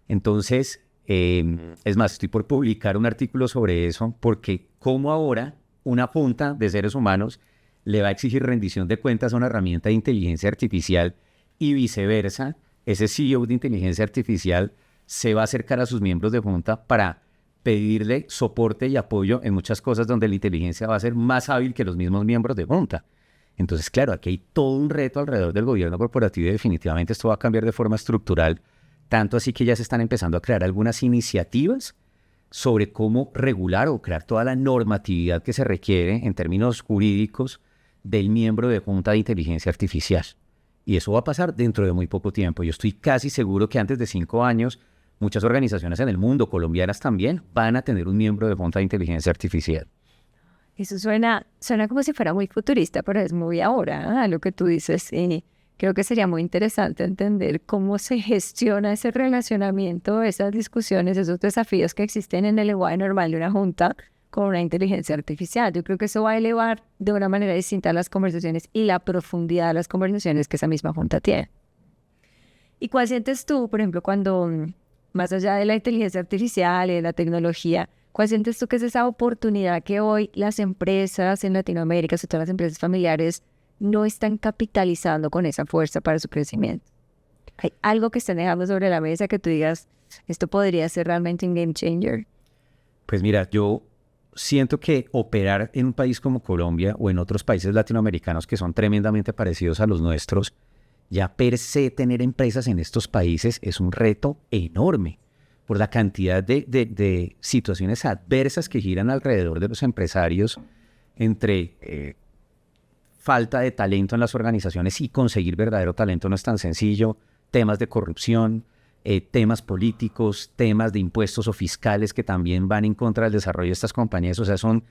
A: Entonces, es más, estoy por publicar un artículo sobre eso, porque como ahora una junta de seres humanos le va a exigir rendición de cuentas a una herramienta de inteligencia artificial y viceversa, ese CEO de inteligencia artificial se va a acercar a sus miembros de junta para pedirle soporte y apoyo en muchas cosas donde la inteligencia va a ser más hábil que los mismos miembros de junta. Entonces, claro, aquí hay todo un reto alrededor del gobierno corporativo y definitivamente esto va a cambiar de forma estructural, tanto así que ya se están empezando a crear algunas iniciativas sobre cómo regular o crear toda la normatividad que se requiere en términos jurídicos del miembro de junta de inteligencia artificial. Y eso va a pasar dentro de muy poco tiempo. Yo estoy casi seguro que antes de 5 años, muchas organizaciones en el mundo, colombianas también, van a tener un miembro de junta de inteligencia artificial.
B: Eso suena como si fuera muy futurista, pero es muy ahora, lo que tú dices. Y creo que sería muy interesante entender cómo se gestiona ese relacionamiento, esas discusiones, esos desafíos que existen en el lenguaje normal de una junta con una inteligencia artificial. Yo creo que eso va a elevar de una manera distinta las conversaciones y la profundidad de las conversaciones que esa misma junta tiene. ¿Y cuál sientes tú, por ejemplo, cuando, más allá de la inteligencia artificial y de la tecnología, cuál sientes tú que es esa oportunidad que hoy las empresas en Latinoamérica, sobre todo las empresas familiares, no están capitalizando con esa fuerza para su crecimiento? ¿Hay algo que estén dejando sobre la mesa que tú digas, esto podría ser realmente un game changer?
A: Pues mira, yo siento que operar en un país como Colombia o en otros países latinoamericanos que son tremendamente parecidos a los nuestros, ya per se tener empresas en estos países es un reto enorme por la cantidad de situaciones adversas que giran alrededor de los empresarios entre falta de talento en las organizaciones y conseguir verdadero talento no es tan sencillo, temas de corrupción, temas políticos, temas de impuestos o fiscales que también van en contra del desarrollo de estas compañías. O sea, son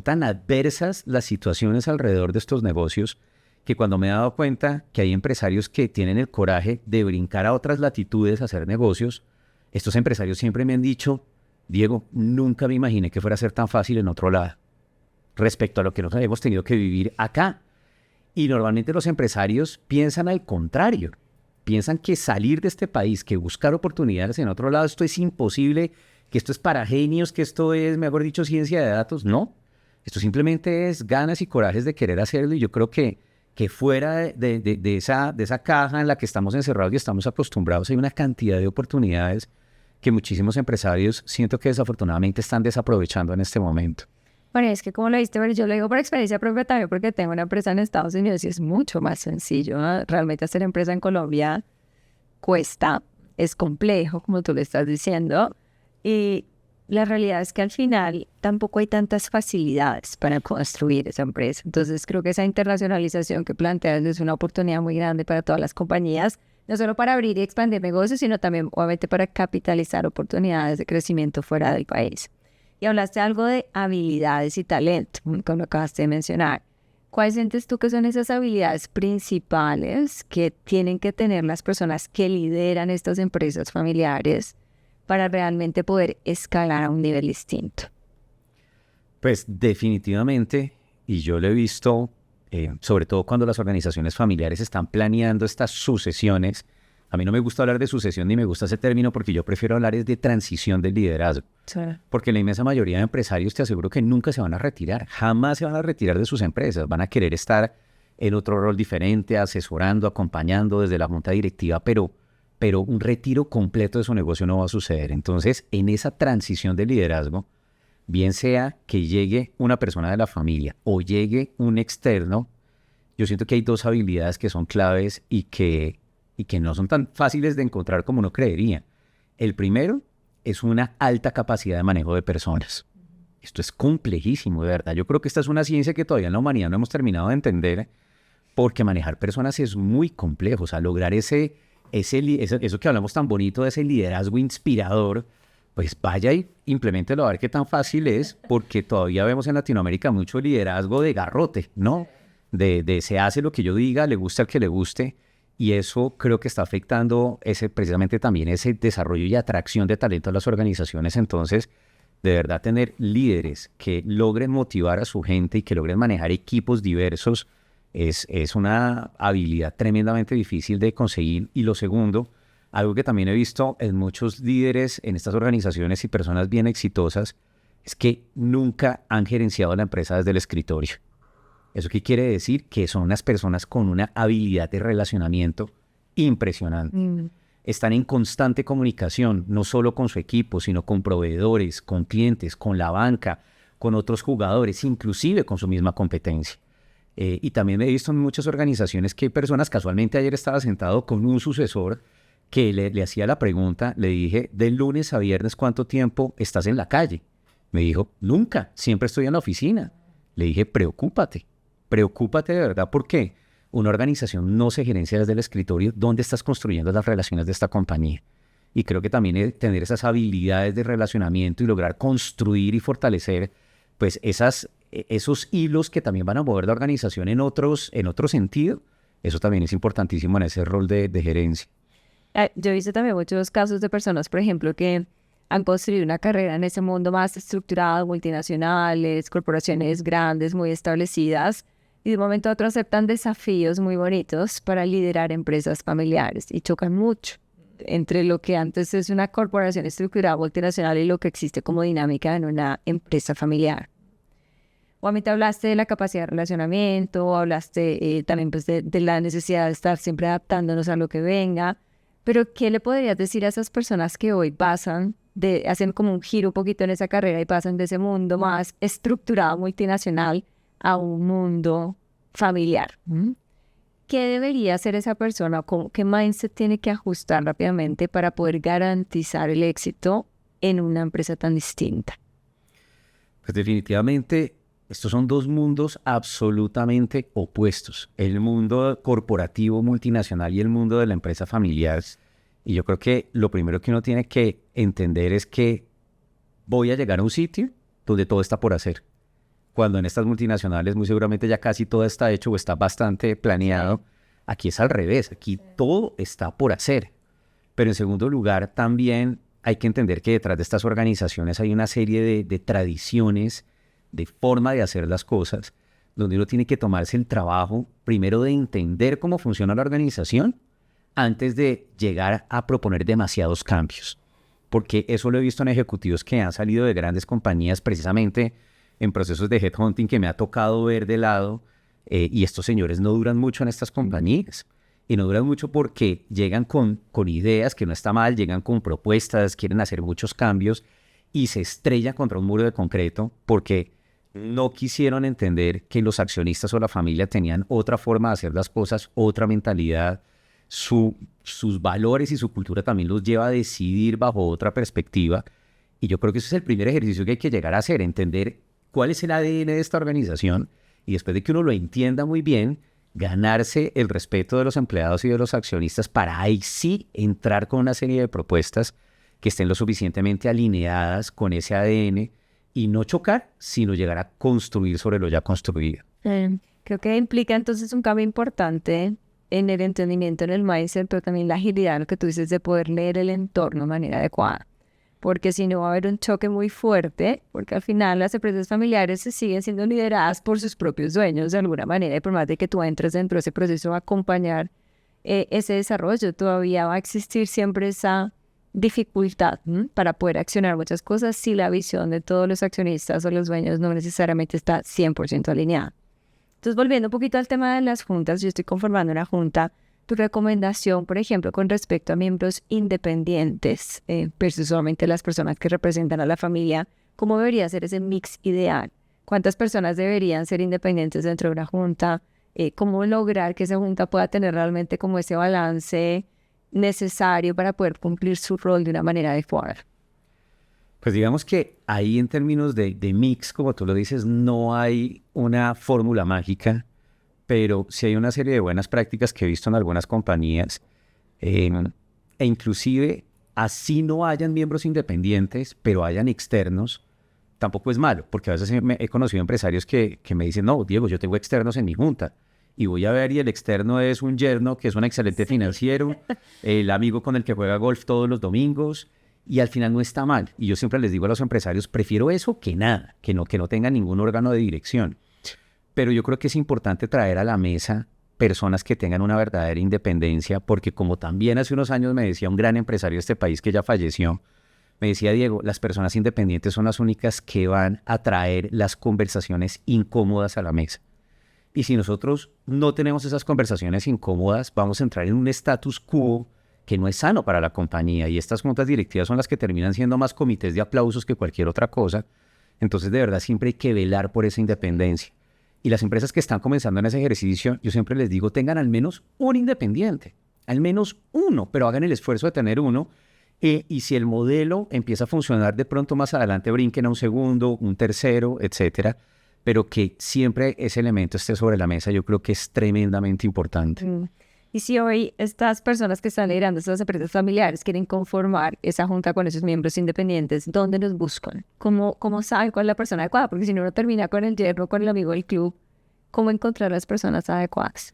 A: tan adversas las situaciones alrededor de estos negocios que cuando me he dado cuenta que hay empresarios que tienen el coraje de brincar a otras latitudes a hacer negocios, estos empresarios siempre me han dicho, Diego, nunca me imaginé que fuera a ser tan fácil en otro lado respecto a lo que nosotros hemos tenido que vivir acá. Y normalmente los empresarios piensan al contrario. Piensan que salir de este país, que buscar oportunidades en otro lado, esto es imposible, que esto es para genios, que esto es, mejor dicho, ciencia de datos. No, esto simplemente es ganas y corajes de querer hacerlo y yo creo que fuera de esa caja en la que estamos encerrados y estamos acostumbrados, hay una cantidad de oportunidades que muchísimos empresarios siento que desafortunadamente están desaprovechando en este momento.
B: Bueno, es que como lo viste, pero yo lo digo por experiencia propia también porque tengo una empresa en Estados Unidos y es mucho más sencillo, ¿no? Realmente hacer empresa en Colombia cuesta, es complejo, como tú le estás diciendo. Y la realidad es que al final tampoco hay tantas facilidades para construir esa empresa. Entonces creo que esa internacionalización que planteas es una oportunidad muy grande para todas las compañías, no solo para abrir y expandir negocios, sino también obviamente para capitalizar oportunidades de crecimiento fuera del país. Y hablaste algo de habilidades y talento, como acabaste de mencionar. ¿Cuáles sientes tú que son esas habilidades principales que tienen que tener las personas que lideran estas empresas familiares para realmente poder escalar a un nivel distinto?
A: Pues definitivamente, y yo lo he visto, sobre todo cuando las organizaciones familiares están planeando estas sucesiones. A mí no me gusta hablar de sucesión ni me gusta ese término porque yo prefiero hablar es de transición del liderazgo.
B: Sí.
A: Porque la inmensa mayoría de empresarios te aseguro que nunca se van a retirar, jamás se van a retirar de sus empresas, van a querer estar en otro rol diferente, asesorando, acompañando desde la junta directiva, pero un retiro completo de su negocio no va a suceder. Entonces, en esa transición de liderazgo, bien sea que llegue una persona de la familia o llegue un externo, yo siento que hay dos habilidades que son claves y que no son tan fáciles de encontrar como uno creería. El primero es una alta capacidad de manejo de personas. Esto es complejísimo, de verdad. Yo creo que esta es una ciencia que todavía en la humanidad no hemos terminado de entender, porque manejar personas es muy complejo. O sea, lograr eso que hablamos tan bonito de ese liderazgo inspirador, pues vaya y impleméntelo a ver qué tan fácil es, porque todavía vemos en Latinoamérica mucho liderazgo de garrote, ¿no? De se hace lo que yo diga, le gusta al que le guste. Y eso creo que está afectando precisamente también ese desarrollo y atracción de talento a las organizaciones. Entonces, de verdad, tener líderes que logren motivar a su gente y que logren manejar equipos diversos es una habilidad tremendamente difícil de conseguir. Y lo segundo, algo que también he visto en muchos líderes en estas organizaciones y personas bien exitosas, es que nunca han gerenciado la empresa desde el escritorio. ¿Eso qué quiere decir? Que son unas personas con una habilidad de relacionamiento impresionante. Están en constante comunicación, no solo con su equipo, sino con proveedores, con clientes, con la banca, con otros jugadores, inclusive con su misma competencia. Y también he visto en muchas organizaciones que hay personas, casualmente ayer estaba sentado con un sucesor que le hacía la pregunta, le dije, de lunes a viernes, ¿cuánto tiempo estás en la calle? Me dijo, nunca, siempre estoy en la oficina. Le dije, preocúpate de verdad, porque una organización no se gerencia desde el escritorio. ¿Dónde estás construyendo las relaciones de esta compañía? Y creo que también tener esas habilidades de relacionamiento y lograr construir y fortalecer pues esos hilos que también van a mover la organización en otro sentido, eso también es importantísimo en ese rol de gerencia.
B: Yo he visto también muchos casos de personas, por ejemplo, que han construido una carrera en ese mundo más estructurado, multinacionales, corporaciones grandes, muy establecidas, y de un momento a otro aceptan desafíos muy bonitos para liderar empresas familiares y chocan mucho entre lo que antes es una corporación estructurada multinacional y lo que existe como dinámica en una empresa familiar. Obviamente hablaste de la capacidad de relacionamiento, hablaste también pues, de la necesidad de estar siempre adaptándonos a lo que venga, pero ¿qué le podrías decir a esas personas que hoy hacen como un giro un poquito en esa carrera y pasan de ese mundo más estructurado multinacional a un mundo familiar? ¿Qué debería hacer esa persona? ¿Qué mindset tiene que ajustar rápidamente para poder garantizar el éxito en una empresa tan distinta?
A: Pues definitivamente estos son dos mundos absolutamente opuestos. El mundo corporativo multinacional y el mundo de la empresa familiar. Y yo creo que lo primero que uno tiene que entender es que voy a llegar a un sitio donde todo está por hacer. Cuando en estas multinacionales muy seguramente ya casi todo está hecho o está bastante planeado. Aquí es al revés, aquí todo está por hacer. Pero en segundo lugar, también hay que entender que detrás de estas organizaciones hay una serie de tradiciones, de forma de hacer las cosas, donde uno tiene que tomarse el trabajo primero de entender cómo funciona la organización antes de llegar a proponer demasiados cambios. Porque eso lo he visto en ejecutivos que han salido de grandes compañías precisamente en procesos de headhunting que me ha tocado ver de lado, y estos señores no duran mucho en estas compañías. Y no duran mucho porque llegan con ideas, que no está mal, llegan con propuestas, quieren hacer muchos cambios y se estrellan contra un muro de concreto porque no quisieron entender que los accionistas o la familia tenían otra forma de hacer las cosas, otra mentalidad. Sus valores y su cultura también los lleva a decidir bajo otra perspectiva. Y yo creo que ese es el primer ejercicio que hay que llegar a hacer, entender cuál es el ADN de esta organización y después de que uno lo entienda muy bien, ganarse el respeto de los empleados y de los accionistas para ahí sí entrar con una serie de propuestas que estén lo suficientemente alineadas con ese ADN y no chocar, sino llegar a construir sobre lo ya construido.
B: Creo que implica entonces un cambio importante en el entendimiento, en el mindset, pero también la agilidad, lo que tú dices, de poder leer el entorno de manera adecuada. Porque si no va a haber un choque muy fuerte, porque al final las empresas familiares se siguen siendo lideradas por sus propios dueños de alguna manera, y por más de que tú entres dentro de ese proceso a acompañar ese desarrollo, todavía va a existir siempre esa dificultad para poder accionar muchas cosas si la visión de todos los accionistas o los dueños no necesariamente está 100% alineada. Entonces, volviendo un poquito al tema de las juntas, yo estoy conformando una junta. Tu recomendación, por ejemplo, con respecto a miembros independientes versus solamente las personas que representan a la familia, ¿cómo debería ser ese mix ideal? ¿Cuántas personas deberían ser independientes dentro de una junta? ¿Cómo lograr que esa junta pueda tener realmente como ese balance necesario para poder cumplir su rol de una manera adecuada?
A: Pues digamos que ahí en términos de mix, como tú lo dices, no hay una fórmula mágica, pero sí hay una serie de buenas prácticas que he visto en algunas compañías, e inclusive así no hayan miembros independientes, pero hayan externos, tampoco es malo, porque a veces he conocido empresarios que me dicen, no, Diego, yo tengo externos en mi junta, y voy a ver y el externo es un yerno que es un excelente financiero, el amigo con el que juega golf todos los domingos, y al final no está mal. Y yo siempre les digo a los empresarios, prefiero eso que nada, que no tengan ningún órgano de dirección. Pero yo creo que es importante traer a la mesa personas que tengan una verdadera independencia, porque como también hace unos años me decía un gran empresario de este país que ya falleció, me decía, Diego, las personas independientes son las únicas que van a traer las conversaciones incómodas a la mesa. Y si nosotros no tenemos esas conversaciones incómodas, vamos a entrar en un status quo que no es sano para la compañía. Y estas juntas directivas son las que terminan siendo más comités de aplausos que cualquier otra cosa. Entonces, de verdad, siempre hay que velar por esa independencia. Y las empresas que están comenzando en ese ejercicio, yo siempre les digo, tengan al menos un independiente, al menos uno, pero hagan el esfuerzo de tener uno. Y si el modelo empieza a funcionar, de pronto más adelante brinquen a un segundo, un tercero, etcétera. Pero que siempre ese elemento esté sobre la mesa, yo creo que es tremendamente importante.
B: Y si hoy estas personas que están liderando estas empresas familiares quieren conformar esa junta con esos miembros independientes, ¿dónde los buscan? ¿Cómo saben cuál es la persona adecuada? Porque si no, uno termina con el yerno, con el amigo del club. ¿Cómo encontrar las personas adecuadas?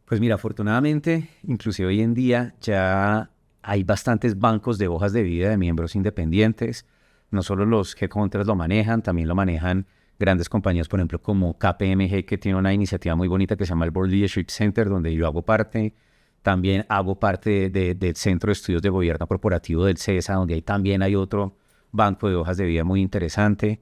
A: Pues mira, afortunadamente, inclusive hoy en día ya hay bastantes bancos de hojas de vida de miembros independientes. No solo los headhunters lo manejan, también lo manejan grandes compañías, por ejemplo, como KPMG, que tiene una iniciativa muy bonita que se llama el Board Leadership Center, donde yo hago parte. También hago parte del Centro de Estudios de Gobierno Corporativo del CESA, donde ahí también hay otro banco de hojas de vida muy interesante.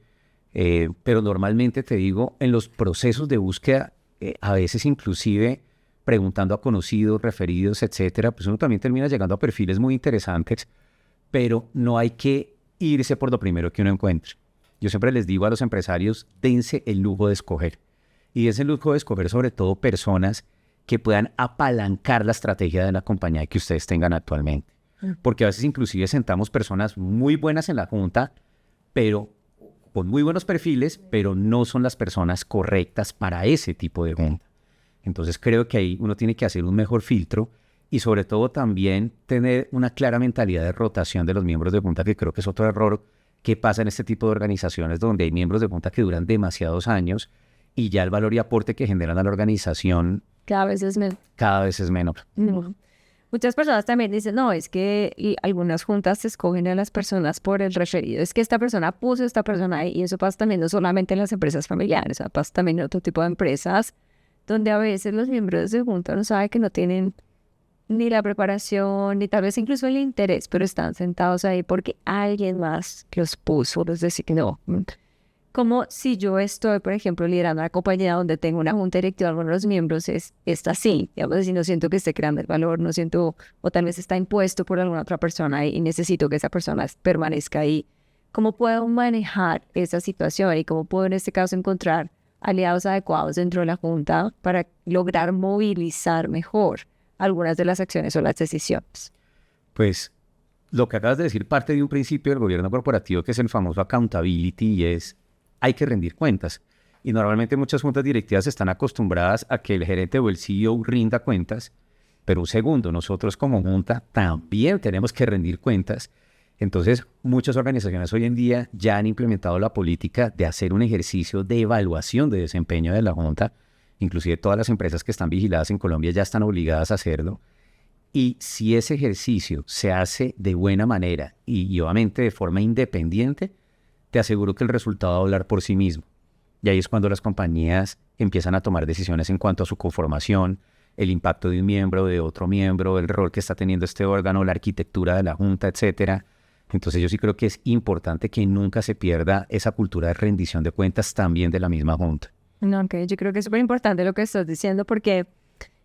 A: Pero normalmente te digo, en los procesos de búsqueda, a veces inclusive preguntando a conocidos, referidos, etcétera, pues uno también termina llegando a perfiles muy interesantes, pero no hay que irse por lo primero que uno encuentre. Yo siempre les digo a los empresarios, dense el lujo de escoger. Y dense el lujo de escoger sobre todo personas que puedan apalancar la estrategia de la compañía que ustedes tengan actualmente. Porque a veces inclusive sentamos personas muy buenas en la junta, pero con muy buenos perfiles, pero no son las personas correctas para ese tipo de junta. Entonces creo que ahí uno tiene que hacer un mejor filtro y sobre todo también tener una clara mentalidad de rotación de los miembros de junta, que creo que es otro error que pasa en este tipo de organizaciones donde hay miembros de junta que duran demasiados años y ya el valor y aporte que generan a la organización
B: cada vez es
A: menor.
B: Muchas personas también dicen, no, es que algunas juntas escogen a las personas por el referido. Es que esta persona puso a esta persona ahí, y eso pasa también no solamente en las empresas familiares, pasa también en otro tipo de empresas, donde a veces los miembros de junta no saben que no tienen ni la preparación, ni tal vez incluso el interés, pero están sentados ahí porque alguien más los puso, los designó. Como si yo estoy, por ejemplo, liderando una compañía donde tengo una junta directiva, algunos de los miembros está así, digamos, si no siento que esté creando el valor, no siento, o tal vez está impuesto por alguna otra persona y necesito que esa persona permanezca ahí. ¿Cómo puedo manejar esa situación y cómo puedo en este caso encontrar aliados adecuados dentro de la junta para lograr movilizar mejor algunas de las acciones o las decisiones?
A: Pues lo que acabas de decir parte de un principio del gobierno corporativo que es el famoso accountability y es hay que rendir cuentas. Y normalmente muchas juntas directivas están acostumbradas a que el gerente o el CEO rinda cuentas, pero un segundo, nosotros como junta también tenemos que rendir cuentas. Entonces, muchas organizaciones hoy en día ya han implementado la política de hacer un ejercicio de evaluación de desempeño de la junta. Inclusive todas las empresas que están vigiladas en Colombia ya están obligadas a hacerlo. Y si ese ejercicio se hace de buena manera y obviamente de forma independiente, te aseguro que el resultado va a hablar por sí mismo. Y ahí es cuando las compañías empiezan a tomar decisiones en cuanto a su conformación, el impacto de un miembro, de otro miembro, el rol que está teniendo este órgano, la arquitectura de la junta, etcétera. Entonces yo sí creo que es importante que nunca se pierda esa cultura de rendición de cuentas también de la misma junta.
B: No, okay. Yo creo que es súper importante lo que estás diciendo porque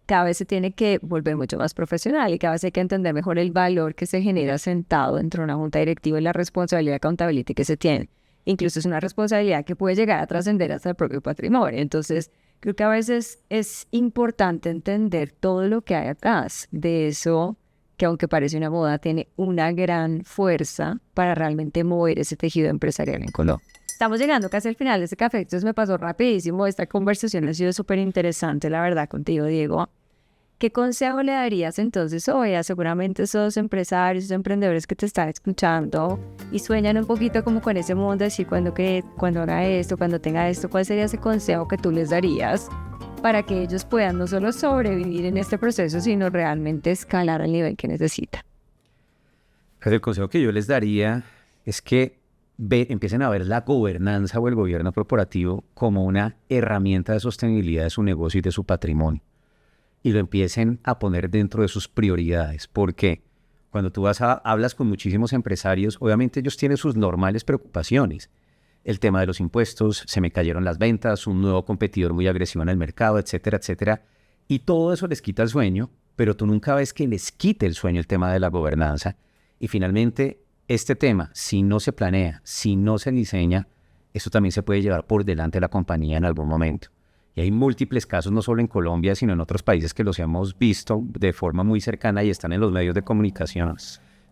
B: cada vez se tiene que volver mucho más profesional y cada vez hay que entender mejor el valor que se genera sentado dentro de una junta directiva y la responsabilidad de accountability que se tiene. Incluso es una responsabilidad que puede llegar a trascender hasta el propio patrimonio. Entonces, creo que a veces es importante entender todo lo que hay atrás de eso, que aunque parece una moda, tiene una gran fuerza para realmente mover ese tejido empresarial en Colombia. Estamos llegando casi al final de este café, entonces me pasó rapidísimo. Esta conversación ha sido súper interesante, la verdad, contigo, Diego. ¿Qué consejo le darías entonces hoy a seguramente esos empresarios, esos emprendedores que te están escuchando y sueñan un poquito como con ese mundo, decir cuando haga esto, cuando tenga esto, cuál sería ese consejo que tú les darías para que ellos puedan no solo sobrevivir en este proceso, sino realmente escalar al nivel que necesitan?
A: Pues el consejo que yo les daría es que empiecen a ver la gobernanza o el gobierno corporativo como una herramienta de sostenibilidad de su negocio y de su patrimonio. Y lo empiecen a poner dentro de sus prioridades, porque cuando tú hablas con muchísimos empresarios, obviamente ellos tienen sus normales preocupaciones. El tema de los impuestos, se me cayeron las ventas, un nuevo competidor muy agresivo en el mercado, etcétera, etcétera. Y todo eso les quita el sueño, pero tú nunca ves que les quite el sueño el tema de la gobernanza. Y finalmente, este tema, si no se planea, si no se diseña, eso también se puede llevar por delante de la compañía en algún momento. Y hay múltiples casos, no solo en Colombia, sino en otros países que los hemos visto de forma muy cercana y están en los medios de comunicación,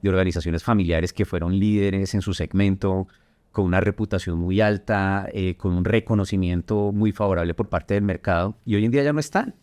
A: de organizaciones familiares que fueron líderes en su segmento, con una reputación muy alta, con un reconocimiento muy favorable por parte del mercado, y hoy en día ya no están,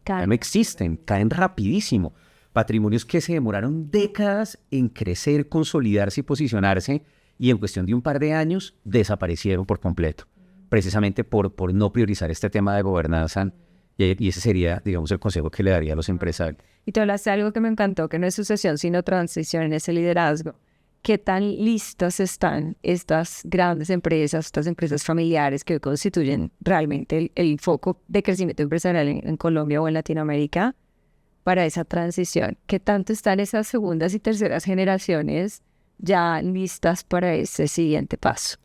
A: ya no existen, caen rapidísimo. Patrimonios que se demoraron décadas en crecer, consolidarse y posicionarse, y en cuestión de un par de años desaparecieron por completo, precisamente por no priorizar este tema de gobernanza, y ese sería, digamos, el consejo que le daría a los empresarios.
B: Y tú hablaste de algo que me encantó, que no es sucesión, sino transición en ese liderazgo. ¿Qué tan listas están estas grandes empresas, estas empresas familiares que constituyen realmente el foco de crecimiento empresarial en Colombia o en Latinoamérica para esa transición? ¿Qué tanto están esas segundas y terceras generaciones ya listas para ese siguiente paso?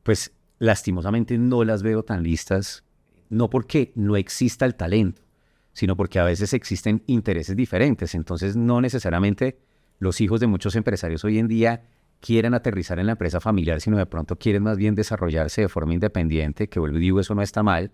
A: Pues lastimosamente no las veo tan listas, no porque no exista el talento, sino porque a veces existen intereses diferentes. Entonces no necesariamente los hijos de muchos empresarios hoy en día quieren aterrizar en la empresa familiar, sino de pronto quieren más bien desarrollarse de forma independiente, que vuelvo y digo, eso no está mal,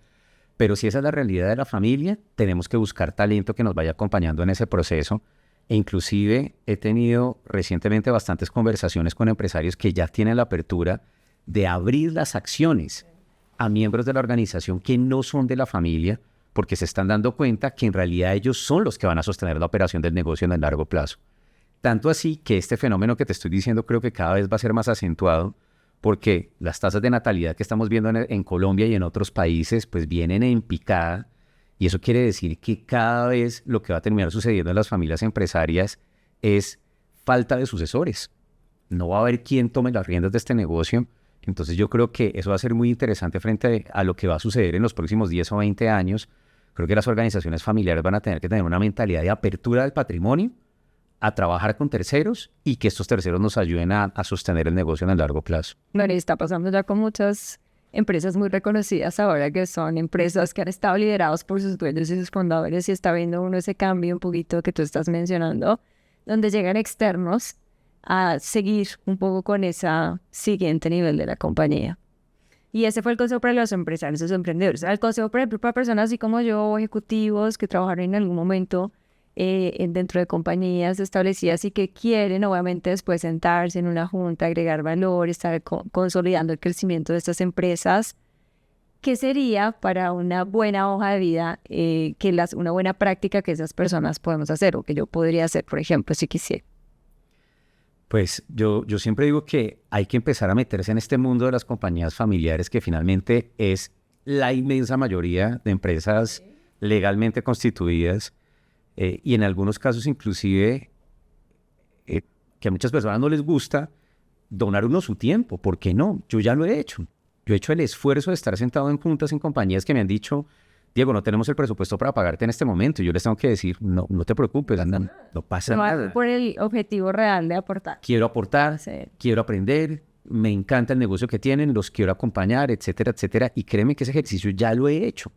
A: pero si esa es la realidad de la familia, tenemos que buscar talento que nos vaya acompañando en ese proceso. E inclusive he tenido recientemente bastantes conversaciones con empresarios que ya tienen la apertura de abrir las acciones a miembros de la organización que no son de la familia, porque se están dando cuenta que en realidad ellos son los que van a sostener la operación del negocio en el largo plazo. Tanto así que este fenómeno que te estoy diciendo creo que cada vez va a ser más acentuado, porque las tasas de natalidad que estamos viendo en Colombia y en otros países pues vienen en picada, y eso quiere decir que cada vez lo que va a terminar sucediendo en las familias empresarias es falta de sucesores. No va a haber quien tome las riendas de este negocio. Entonces yo creo que eso va a ser muy interesante frente a lo que va a suceder en los próximos 10 o 20 años. Creo que las organizaciones familiares van a tener que tener una mentalidad de apertura del patrimonio, a trabajar con terceros y que estos terceros nos ayuden a sostener el negocio en el largo plazo.
B: Bueno, y está pasando ya con muchas empresas muy reconocidas ahora, que son empresas que han estado lideradas por sus dueños y sus fundadores, y está viendo uno ese cambio un poquito que tú estás mencionando, donde llegan externos a seguir un poco con ese siguiente nivel de la compañía. Y ese fue el consejo para los empresarios, los emprendedores. El consejo, por ejemplo, para personas así como yo, ejecutivos que trabajaron en algún momento dentro de compañías establecidas y que quieren obviamente después sentarse en una junta, agregar valor, estar consolidando el crecimiento de estas empresas. ¿Qué sería para una buena hoja de vida, una buena práctica que esas personas podemos hacer o que yo podría hacer, por ejemplo, si quisiera?
A: Pues yo siempre digo que hay que empezar a meterse en este mundo de las compañías familiares, que finalmente es la inmensa mayoría de empresas legalmente constituidas, y en algunos casos inclusive que a muchas personas no les gusta donar uno su tiempo. ¿Por qué no? Yo ya lo he hecho. Yo he hecho el esfuerzo de estar sentado en juntas en compañías que me han dicho, Diego, no tenemos el presupuesto para pagarte en este momento. Y yo les tengo que decir, no te preocupes, anda, no pasa nada.
B: Por el objetivo real de aportar.
A: Quiero aportar,
B: Sí.
A: quiero aprender, me encanta el negocio que tienen, los quiero acompañar, etcétera, etcétera. Y créeme que ese ejercicio ya lo he hecho.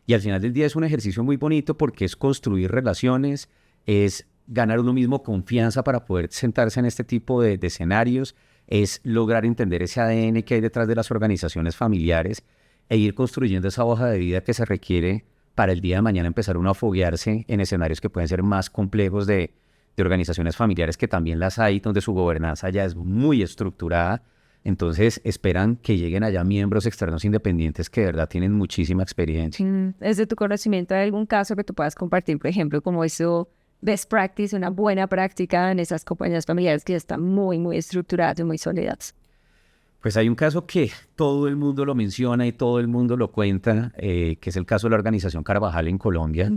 A: Y al final del día es un ejercicio muy bonito porque es construir relaciones, es ganar uno mismo confianza para poder sentarse en este tipo de escenarios, es lograr entender ese ADN que hay detrás de las organizaciones familiares e ir construyendo esa hoja de vida que se requiere para el día de mañana empezar uno a foguearse en escenarios que pueden ser más complejos de organizaciones familiares, que también las hay, donde su gobernanza ya es muy estructurada. Entonces esperan que lleguen allá miembros externos independientes que de verdad tienen muchísima experiencia.
B: ¿Es de tu conocimiento de algún caso que tú puedas compartir, por ejemplo, como eso best practice, una buena práctica en esas compañías familiares que ya están muy, muy estructuradas y muy sólidas?
A: Pues hay un caso que todo el mundo lo menciona y todo el mundo lo cuenta, que es el caso de la organización Carvajal en Colombia.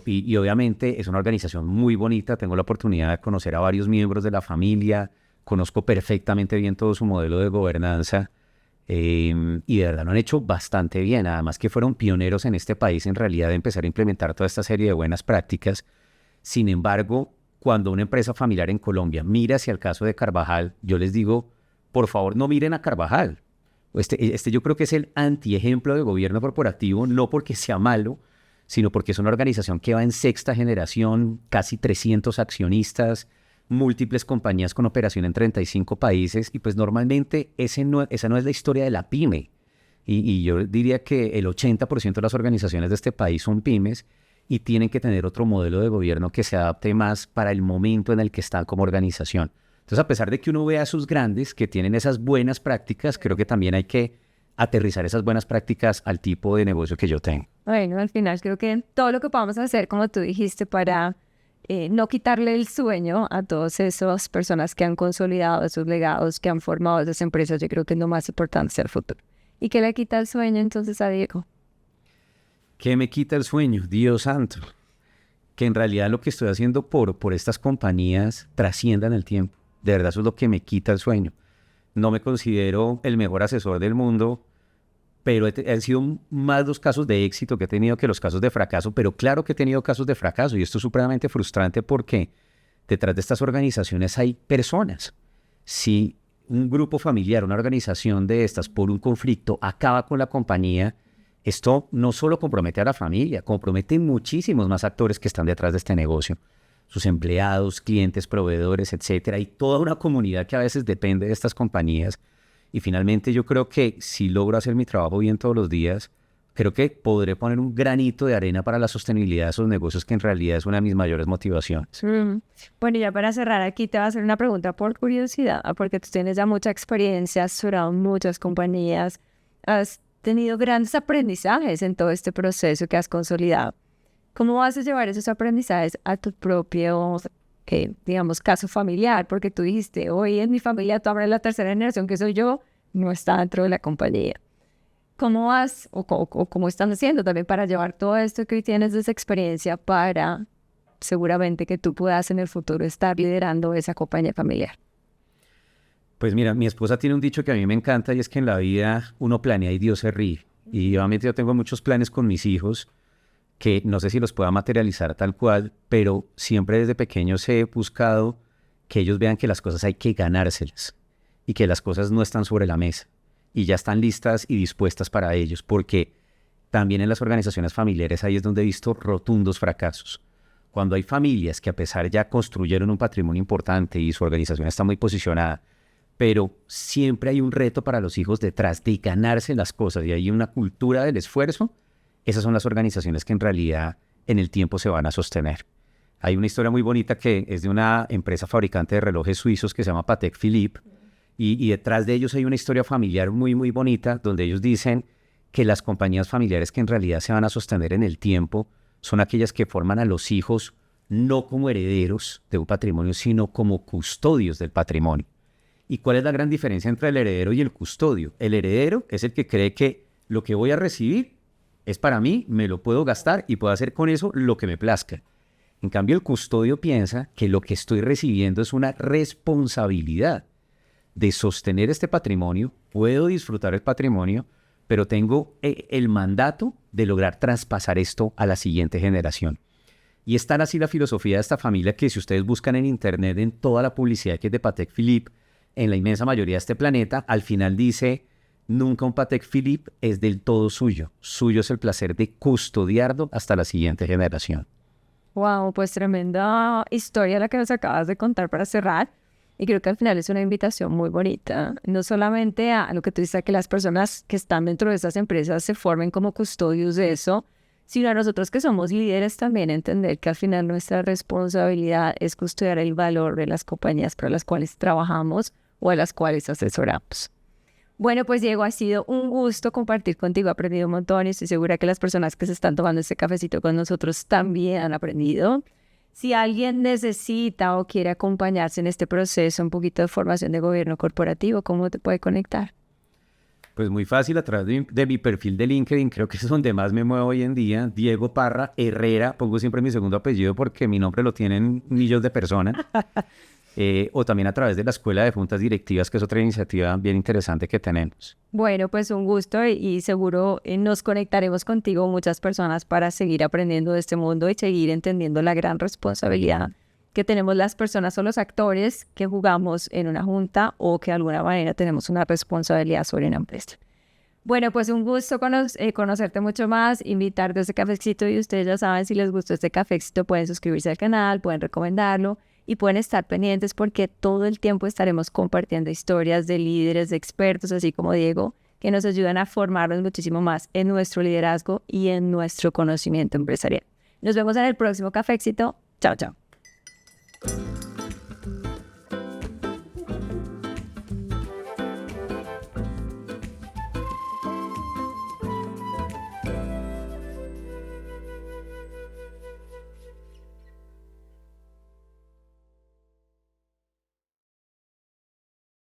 A: Y obviamente es una organización muy bonita. Tengo la oportunidad de conocer a varios miembros de la familia, conozco perfectamente bien todo su modelo de gobernanza, y de verdad lo han hecho bastante bien. Además que fueron pioneros en este país en realidad de empezar a implementar toda esta serie de buenas prácticas. Sin embargo, cuando una empresa familiar en Colombia mira hacia el caso de Carvajal, yo les digo, por favor no miren a Carvajal. Este yo creo que es el antiejemplo de gobierno corporativo, no porque sea malo, sino porque es una organización que va en sexta generación, casi 300 accionistas, múltiples compañías con operación en 35 países, y pues normalmente esa no es la historia de la pyme. Y yo diría que el 80% de las organizaciones de este país son pymes y tienen que tener otro modelo de gobierno que se adapte más para el momento en el que están como organización. Entonces, a pesar de que uno vea a sus grandes que tienen esas buenas prácticas, creo que también hay que aterrizar esas buenas prácticas al tipo de negocio que yo tengo.
B: Bueno, al final creo que todo lo que podamos hacer, como tú dijiste, para no quitarle el sueño a todas esas personas que han consolidado esos legados, que han formado esas empresas, yo creo que es lo más importante hacia el futuro. ¿Y qué le quita el sueño entonces a Diego?
A: ¿Qué me quita el sueño? Dios santo. Que en realidad lo que estoy haciendo por estas compañías trascienda en el tiempo. De verdad eso es lo que me quita el sueño. No me considero el mejor asesor del mundo, pero han sido más los casos de éxito que he tenido que los casos de fracaso. Pero claro que he tenido casos de fracaso y esto es supremamente frustrante porque detrás de estas organizaciones hay personas. Si un grupo familiar, una organización de estas por un conflicto acaba con la compañía, esto no solo compromete a la familia, compromete muchísimos más actores que están detrás de este negocio. Sus empleados, clientes, proveedores, etcétera, y toda una comunidad que a veces depende de estas compañías. Y finalmente yo creo que si logro hacer mi trabajo bien todos los días, creo que podré poner un granito de arena para la sostenibilidad de esos negocios, que en realidad es una de mis mayores motivaciones.
B: Bueno, ya para cerrar aquí te voy a hacer una pregunta por curiosidad, porque tú tienes ya mucha experiencia, has asesorado muchas compañías, has tenido grandes aprendizajes en todo este proceso que has consolidado. ¿Cómo vas a llevar esos aprendizajes a tu propio, digamos, caso familiar? Porque tú dijiste, hoy en mi familia, tú hablas de la tercera generación, que soy yo, no está dentro de la compañía. ¿Cómo vas o cómo están haciendo también para llevar todo esto que hoy tienes de esa experiencia para seguramente que tú puedas en el futuro estar liderando esa compañía familiar?
A: Pues mira, mi esposa tiene un dicho que a mí me encanta y es que en la vida uno planea y Dios se ríe. Y obviamente yo tengo muchos planes con mis hijos que no sé si los pueda materializar tal cual, pero siempre desde pequeños he buscado que ellos vean que las cosas hay que ganárselas y que las cosas no están sobre la mesa y ya están listas y dispuestas para ellos, porque también en las organizaciones familiares ahí es donde he visto rotundos fracasos. Cuando hay familias que a pesar ya construyeron un patrimonio importante y su organización está muy posicionada, pero siempre hay un reto para los hijos detrás de ganarse las cosas y hay una cultura del esfuerzo, esas son las organizaciones que en realidad en el tiempo se van a sostener. Hay una historia muy bonita que es de una empresa fabricante de relojes suizos que se llama Patek Philippe, y detrás de ellos hay una historia familiar muy, muy bonita, donde ellos dicen que las compañías familiares que en realidad se van a sostener en el tiempo son aquellas que forman a los hijos no como herederos de un patrimonio, sino como custodios del patrimonio. ¿Y cuál es la gran diferencia entre el heredero y el custodio? El heredero es el que cree que lo que voy a recibir es para mí, me lo puedo gastar y puedo hacer con eso lo que me plazca. En cambio, el custodio piensa que lo que estoy recibiendo es una responsabilidad de sostener este patrimonio, puedo disfrutar el patrimonio, pero tengo el mandato de lograr traspasar esto a la siguiente generación. Y es tan así la filosofía de esta familia que si ustedes buscan en internet, en toda la publicidad que es de Patek Philippe, en la inmensa mayoría de este planeta, al final dice, nunca un Patek Philippe es del todo suyo. Suyo es el placer de custodiarlo hasta la siguiente generación.
B: Wow, pues tremenda historia la que nos acabas de contar para cerrar. Y creo que al final es una invitación muy bonita, no solamente a lo que tú dices, a que las personas que están dentro de estas empresas se formen como custodios de eso, sino a nosotros que somos líderes también entender que al final nuestra responsabilidad es custodiar el valor de las compañías para las cuales trabajamos o a las cuales asesoramos. Bueno, pues Diego, ha sido un gusto compartir contigo, he aprendido un montón y estoy segura que las personas que se están tomando este cafecito con nosotros también han aprendido. Si alguien necesita o quiere acompañarse en este proceso, un poquito de formación de gobierno corporativo, ¿cómo te puede conectar?
A: Pues muy fácil, a través de mi perfil de LinkedIn, creo que es donde más me muevo hoy en día, Diego Parra Herrera, pongo siempre mi segundo apellido porque mi nombre lo tienen millones de personas, o también a través de la Escuela de Juntas Directivas, que es otra iniciativa bien interesante que tenemos.
B: Bueno, pues un gusto y seguro nos conectaremos contigo muchas personas para seguir aprendiendo de este mundo y seguir entendiendo la gran responsabilidad que tenemos las personas o los actores que jugamos en una junta o que de alguna manera tenemos una responsabilidad sobre una empresa. Bueno, pues un gusto conocerte mucho más, invitarte a este cafecito y ustedes ya saben, si les gustó este cafecito pueden suscribirse al canal, pueden recomendarlo y pueden estar pendientes porque todo el tiempo estaremos compartiendo historias de líderes, de expertos, así como Diego, que nos ayudan a formarnos muchísimo más en nuestro liderazgo y en nuestro conocimiento empresarial. Nos vemos en el próximo cafecito. Chao, chao.